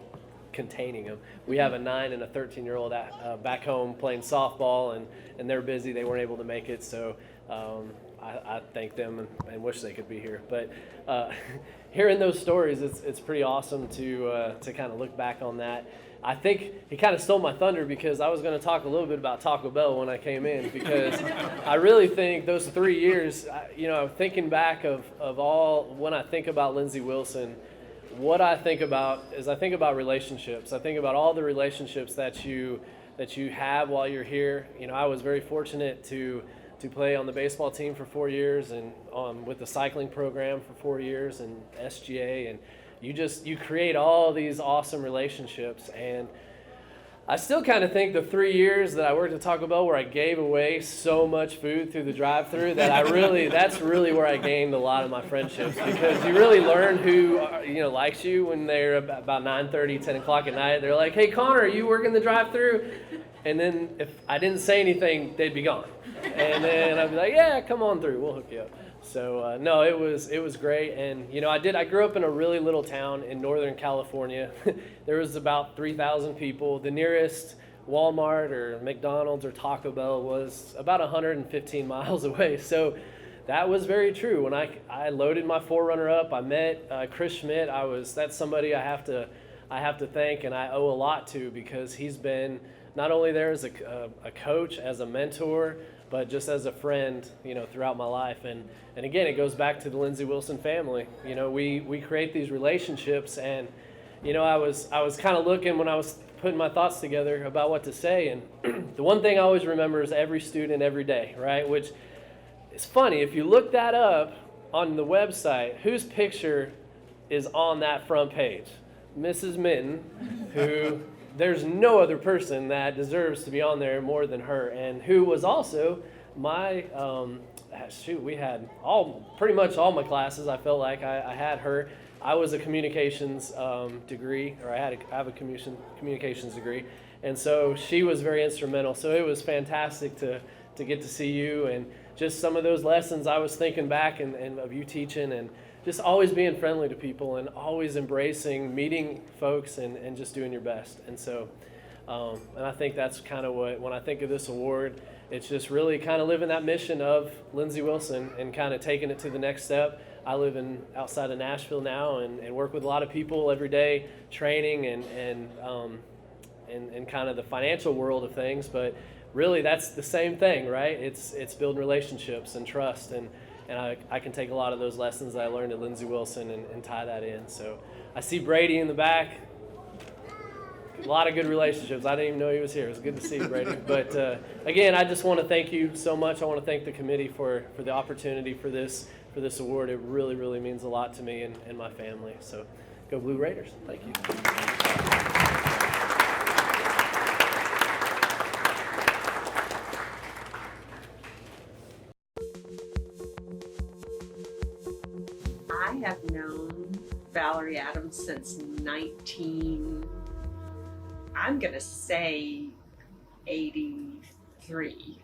S8: containing him. We have a 9 and a 13-year-old back home playing softball, and they're busy. They weren't able to make it, so I thank them and wish they could be here. But hearing those stories, it's pretty awesome to kind of look back on that. I think he kind of stole my thunder because I was going to talk a little bit about Taco Bell when I came in, because I really think those 3 years, thinking back of all, when I think about Lindsey Wilson, what I think about is I think about relationships. I think about all the relationships that you have while you're here. I was very fortunate to play on the baseball team for 4 years and with the cycling program for 4 years and SGA, and you create all these awesome relationships. And I still kind of think the 3 years that I worked at Taco Bell, where I gave away so much food through the drive-thru, that's really where I gained a lot of my friendships, because you really learn who likes you when they're about 9:30, 10 o'clock at night. They're like, "Hey, Connor, are you working the drive-thru?" And then if I didn't say anything, they'd be gone. And then I'd be like, "Yeah, come on through, we'll hook you up." So no, it was great. And I grew up in a really little town in Northern California. There was about 3,000 people. The nearest Walmart or McDonald's or Taco Bell was about 115 miles away. So that was very true. When I loaded my 4Runner up, I met Chris Schmidt. That's somebody I have to thank, and I owe a lot to, because he's been not only there as a coach, as a mentor, but just as a friend, throughout my life. And again, it goes back to the Lindsey Wilson family. We create these relationships, and I was kind of looking when I was putting my thoughts together about what to say, and the one thing I always remember is every student, every day, right? Which is funny, if you look that up on the website, whose picture is on that front page? Mrs. Minton, who there's no other person that deserves to be on there more than her, and who was also my, we had pretty much all my classes. I felt like I had her. I was a communications degree, or I have a communications degree, and so she was very instrumental. So it was fantastic to get to see you, and just some of those lessons I was thinking back and of you teaching, and just always being friendly to people and always embracing meeting folks and just doing your best. And so, and I think that's kind of what, when I think of this award, it's just really kind of living that mission of Lindsey Wilson and kind of taking it to the next step. I live outside of Nashville now and work with a lot of people every day, training and kind of the financial world of things. But really, that's the same thing, right? It's building relationships and trust, and I can take a lot of those lessons that I learned at Lindsey Wilson and tie that in. So I see Brady in the back. A lot of good relationships. I didn't even know he was here. It was good to see you, Brady. But again, I just want to thank you so much. I want to thank the committee for the opportunity for this award. It really, really means a lot to me and my family. So go Blue Raiders. Thank you.
S10: I have known Valerie Adams since I'm going to say 83.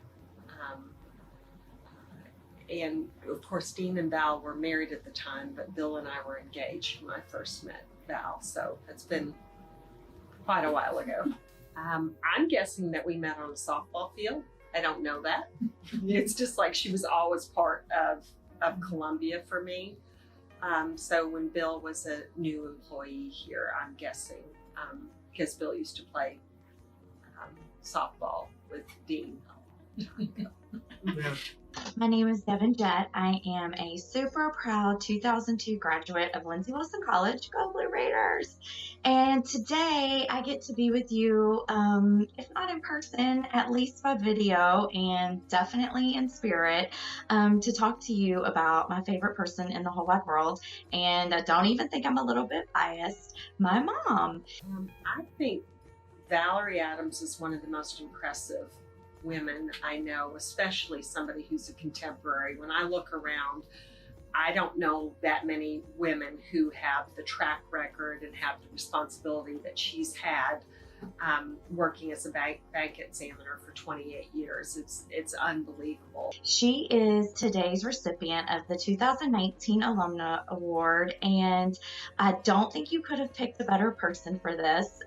S10: And of course, Dean and Val were married at the time, but Bill and I were engaged when I first met Val. So it's been quite a while ago. I'm guessing that we met on a softball field. I don't know that. It's just like she was always part of Columbia for me. So when Bill was a new employee here, I'm guessing, because Bill used to play softball with Dean.
S23: My name is Devin Jett. I am a super proud 2002 graduate of Lindsey Wilson College. Go Blue Raiders! And today I get to be with you, if not in person, at least by video and definitely in spirit, to talk to you about my favorite person in the whole wide world. And don't even think I'm a little bit biased, my mom.
S10: I think Valerie Adams is one of the most impressive women I know, especially somebody who's a contemporary. When I look around, I don't know that many women who have the track record and have the responsibility that she's had, working as a bank examiner for 28 years. It's unbelievable.
S23: She is today's recipient of the 2019 Alumni Award, and I don't think you could have picked a better person for this.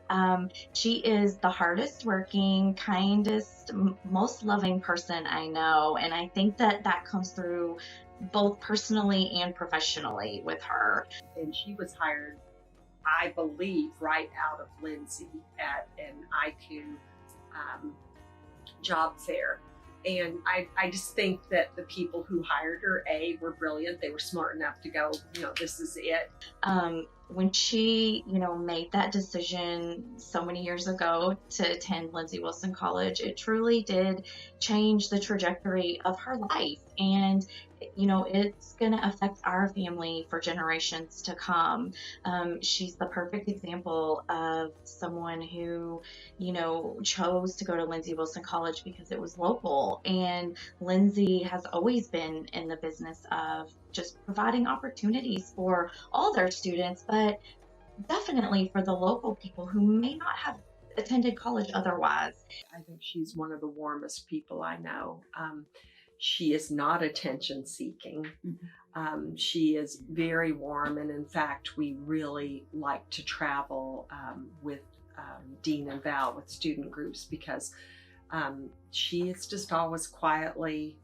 S23: She is the hardest working, kindest, most loving person I know, and I think that comes through both personally and professionally with her.
S10: And she was hired, I believe, right out of Lindsay at an IQ job fair. And I just think that the people who hired her, were brilliant. They were smart enough to go, this is it.
S23: When she, made that decision so many years ago to attend Lindsay Wilson College, it truly did change the trajectory of her life. And, it's going to affect our family for generations to come. She's the perfect example of someone who, chose to go to Lindsay Wilson College because it was local. And Lindsay has always been in the business of just providing opportunities for all their students, but definitely for the local people who may not have attended college otherwise.
S10: I think she's one of the warmest people I know. She is not attention seeking. She is very warm, and in fact, we really like to travel with Dean and Val with student groups because she is just always quietly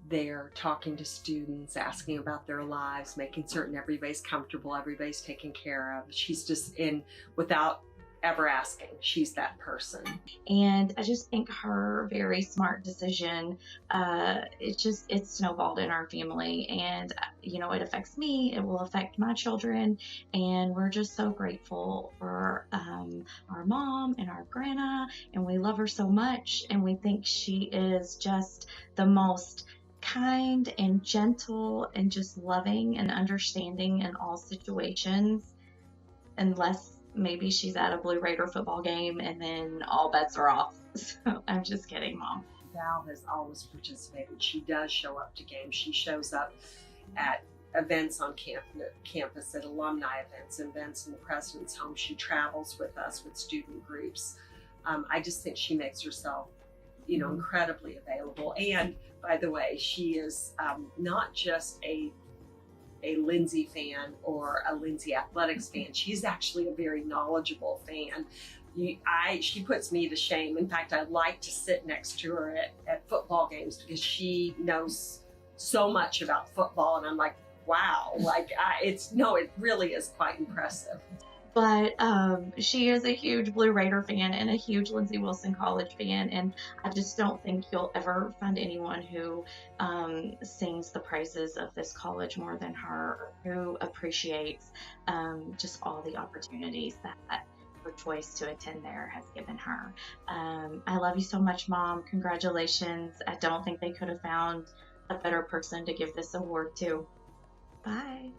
S10: there talking to students, asking about their lives, making certain everybody's comfortable, everybody's taken care of. She's just without ever asking, she's that person.
S23: And I just think her very smart decision, it snowballed in our family, and it affects me, it will affect my children, and we're just so grateful for our mom and our grandma, and we love her so much, and we think she is just the most kind and gentle and just loving and understanding in all situations, unless maybe she's at a Blue Raider football game and then all bets are off. So I'm just kidding, Mom.
S10: Val has always participated. She does show up to games. She shows up at events on campus, at alumni events in the president's home. She travels with us with student groups. I just think she makes herself, incredibly available. And by the way, she is not just a Lindsay fan or a Lindsay athletics fan. She's actually a very knowledgeable fan. She puts me to shame. In fact, I like to sit next to her at football games because she knows so much about football, and I'm like, wow, it really is quite impressive.
S23: But she is a huge Blue Raider fan and a huge Lindsay Wilson College fan, and I just don't think you'll ever find anyone who sings the praises of this college more than her, who appreciates just all the opportunities that her choice to attend there has given her. I love you so much, Mom. Congratulations. I don't think they could have found a better person to give this award to. Bye.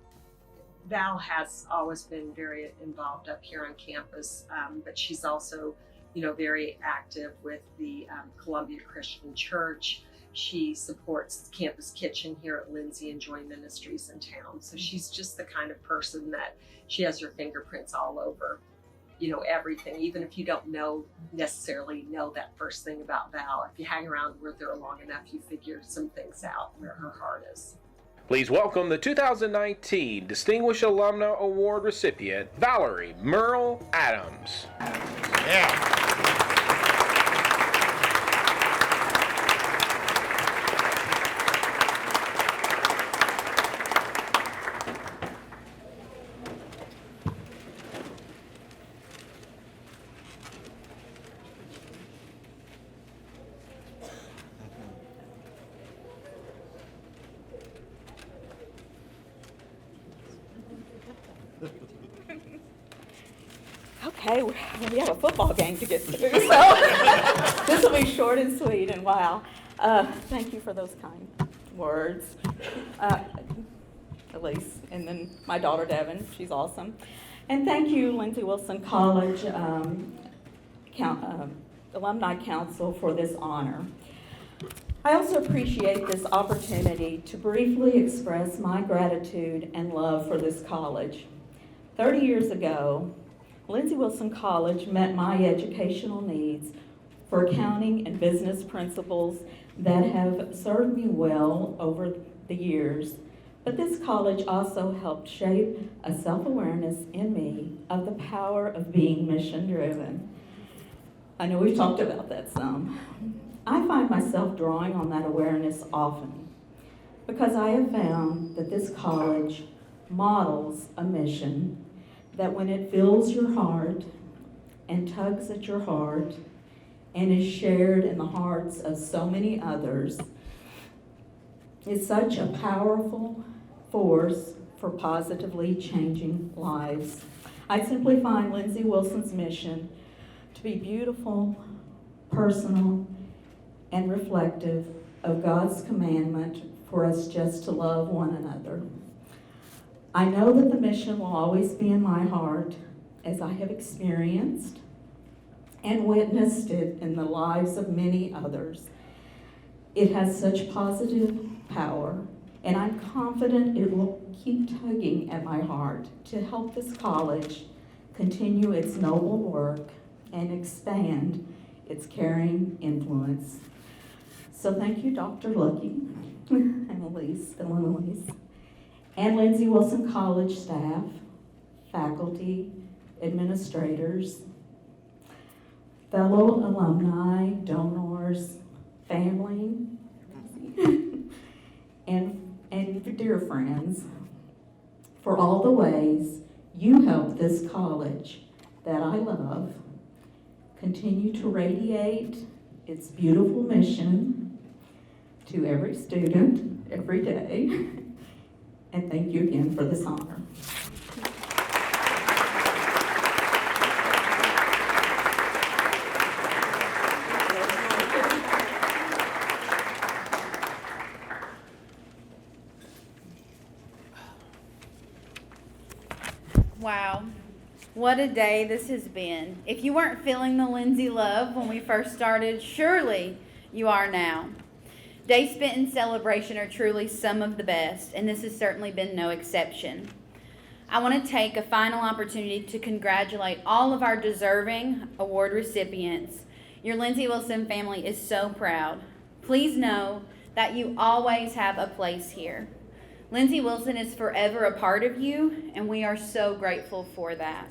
S10: Val has always been very involved up here on campus, but she's also, very active with the Columbia Christian Church. She supports Campus Kitchen here at Lindsay and Joy Ministries in town. So she's just the kind of person that she has her fingerprints all over, everything. Even if you don't necessarily know that first thing about Val, if you hang around with her long enough, you figure some things out where her heart is.
S2: Please welcome the 2019 Distinguished Alumni Award recipient, Valerie Merle Adams.
S9: Yeah.
S11: Okay, we have a football game to get through, so this will be short and sweet, and wow. Thank you for those kind words. Elise, and then my daughter Devin, she's awesome. And thank you, Lindsay Wilson College Alumni Council for this honor. I also appreciate this opportunity to briefly express my gratitude and love for this college. 30 years ago, Lindsey Wilson College met my educational needs for accounting and business principles that have served me well over the years. But this college also helped shape a self-awareness in me of the power of being mission-driven. I know we've talked about that some. I find myself drawing on that awareness often because I have found that this college models a mission that when it fills your heart and tugs at your heart and is shared in the hearts of so many others, is such a powerful force for positively changing lives. I simply find Lindsey Wilson's mission to be beautiful, personal, and reflective of God's commandment for us just to love one another. I know that the mission will always be in my heart as I have experienced and witnessed it in the lives of many others. It has such positive power, and I'm confident it will keep tugging at my heart to help this college continue its noble work and expand its caring influence. So thank you, Dr. Lucky and Elise, and Lindsey Wilson College staff, faculty, administrators, fellow alumni, donors, family, and dear friends, for all the ways you help this college that I love continue to radiate its beautiful mission to every student every day. And thank you again for this honor.
S4: Wow, what a day this has been. If you weren't feeling the Lindsey love when we first started, surely you are now. Days spent in celebration are truly some of the best, and this has certainly been no exception. I want to take a final opportunity to congratulate all of our deserving award recipients. Your Lindsey Wilson family is so proud. Please know that you always have a place here. Lindsey Wilson is forever a part of you, and we are so grateful for that.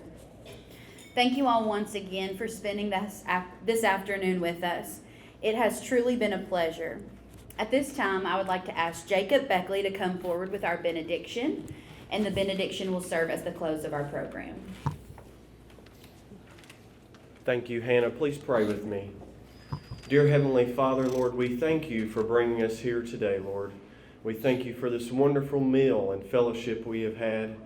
S4: Thank you all once again for spending this afternoon with us. It has truly been a pleasure. At this time, I would like to ask Jacob Beckley to come forward with our benediction, and the benediction will serve as the close of our program.
S6: Thank you, Hannah. Please pray with me. Dear Heavenly Father, Lord, we thank you for bringing us here today, Lord. We thank you for this wonderful meal and fellowship we have had.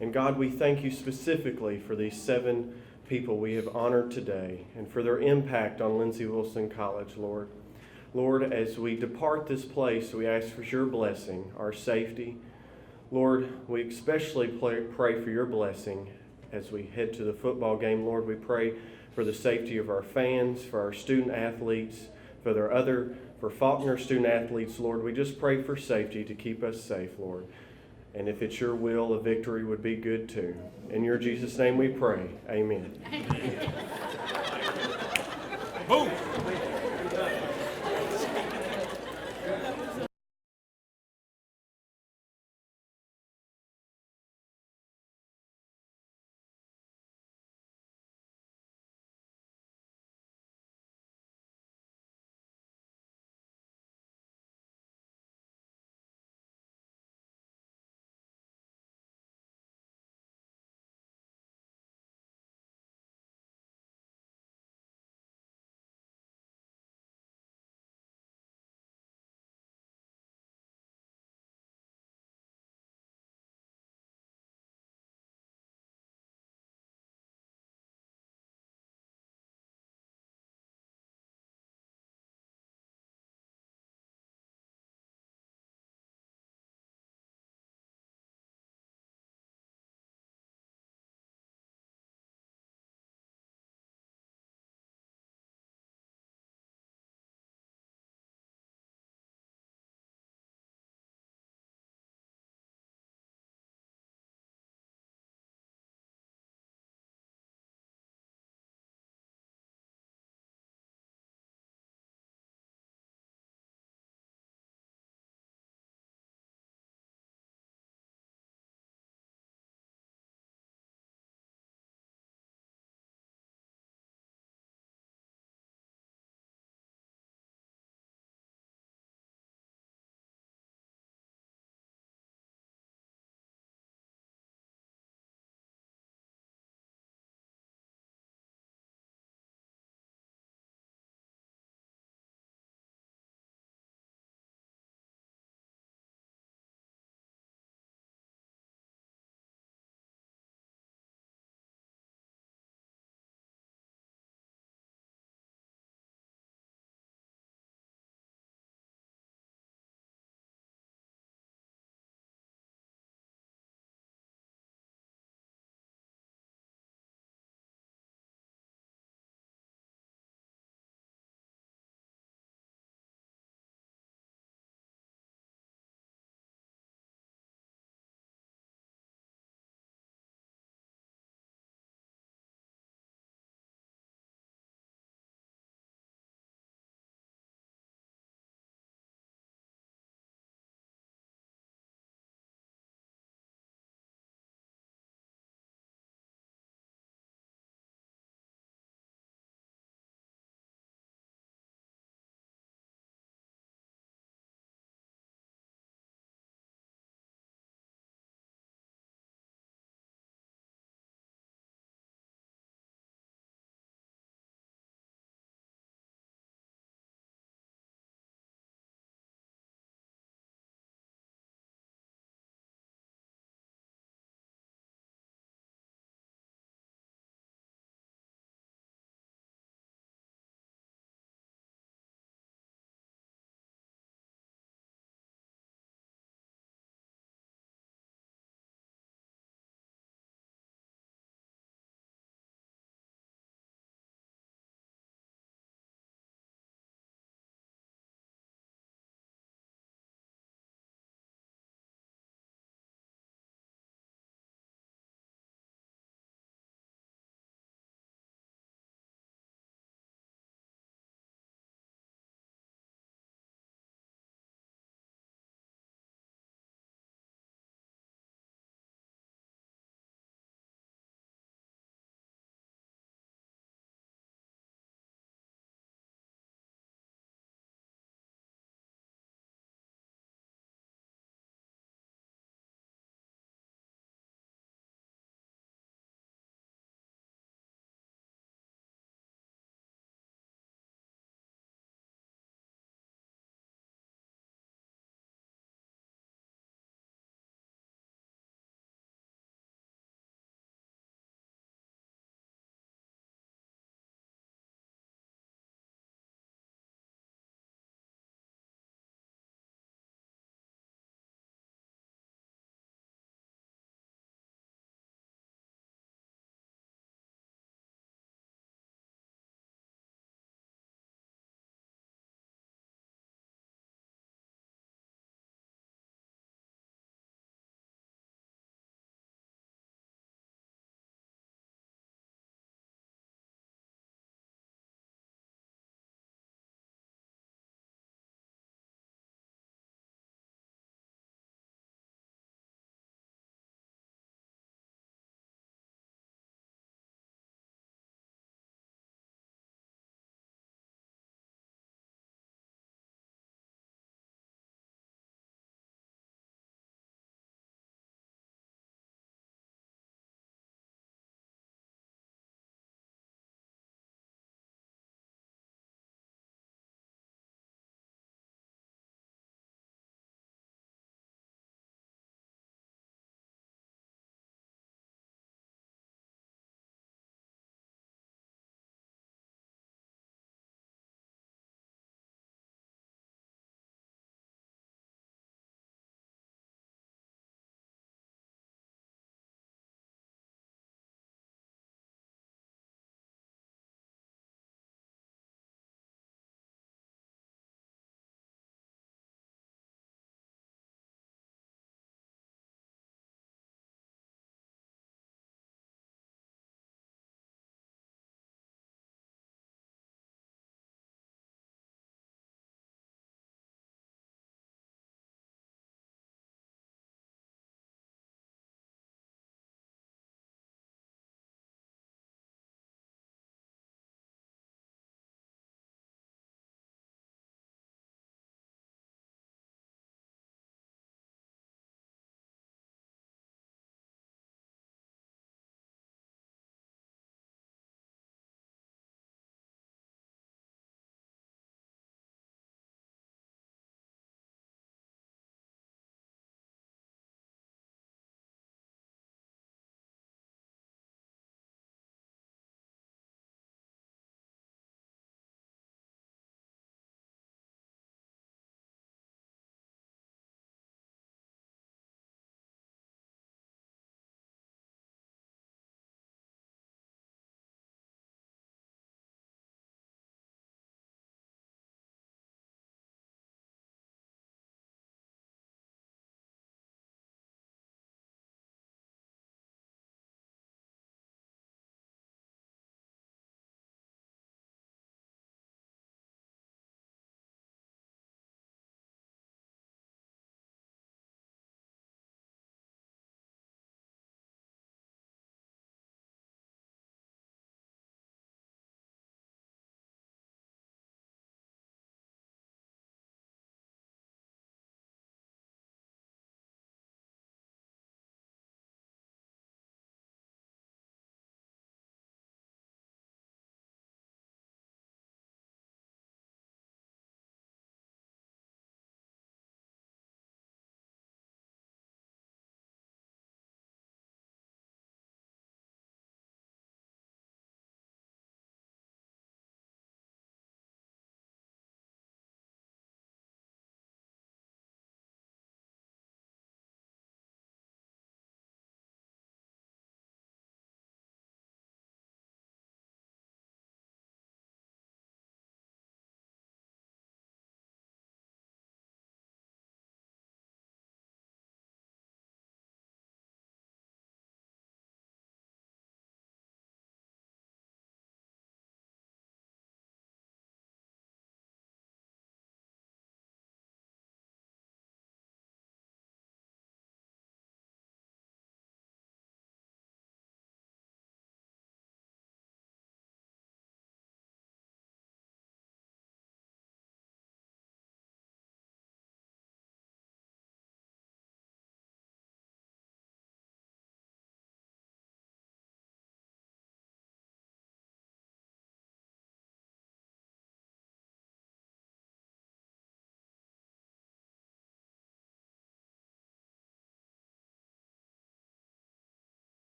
S6: And God, we thank you specifically for these 7 people we have honored today and for their impact on Lindsey Wilson College, Lord. Lord, as we depart this place, we ask for your blessing, our safety. Lord, we especially pray for your blessing as we head to the football game. Lord, we pray for the safety of our fans, for our student athletes, for Faulkner student athletes, Lord. We just pray for safety to keep us safe, Lord. And if it's your will, a victory would be good too. In your Jesus' name we pray. Amen.
S9: Boom.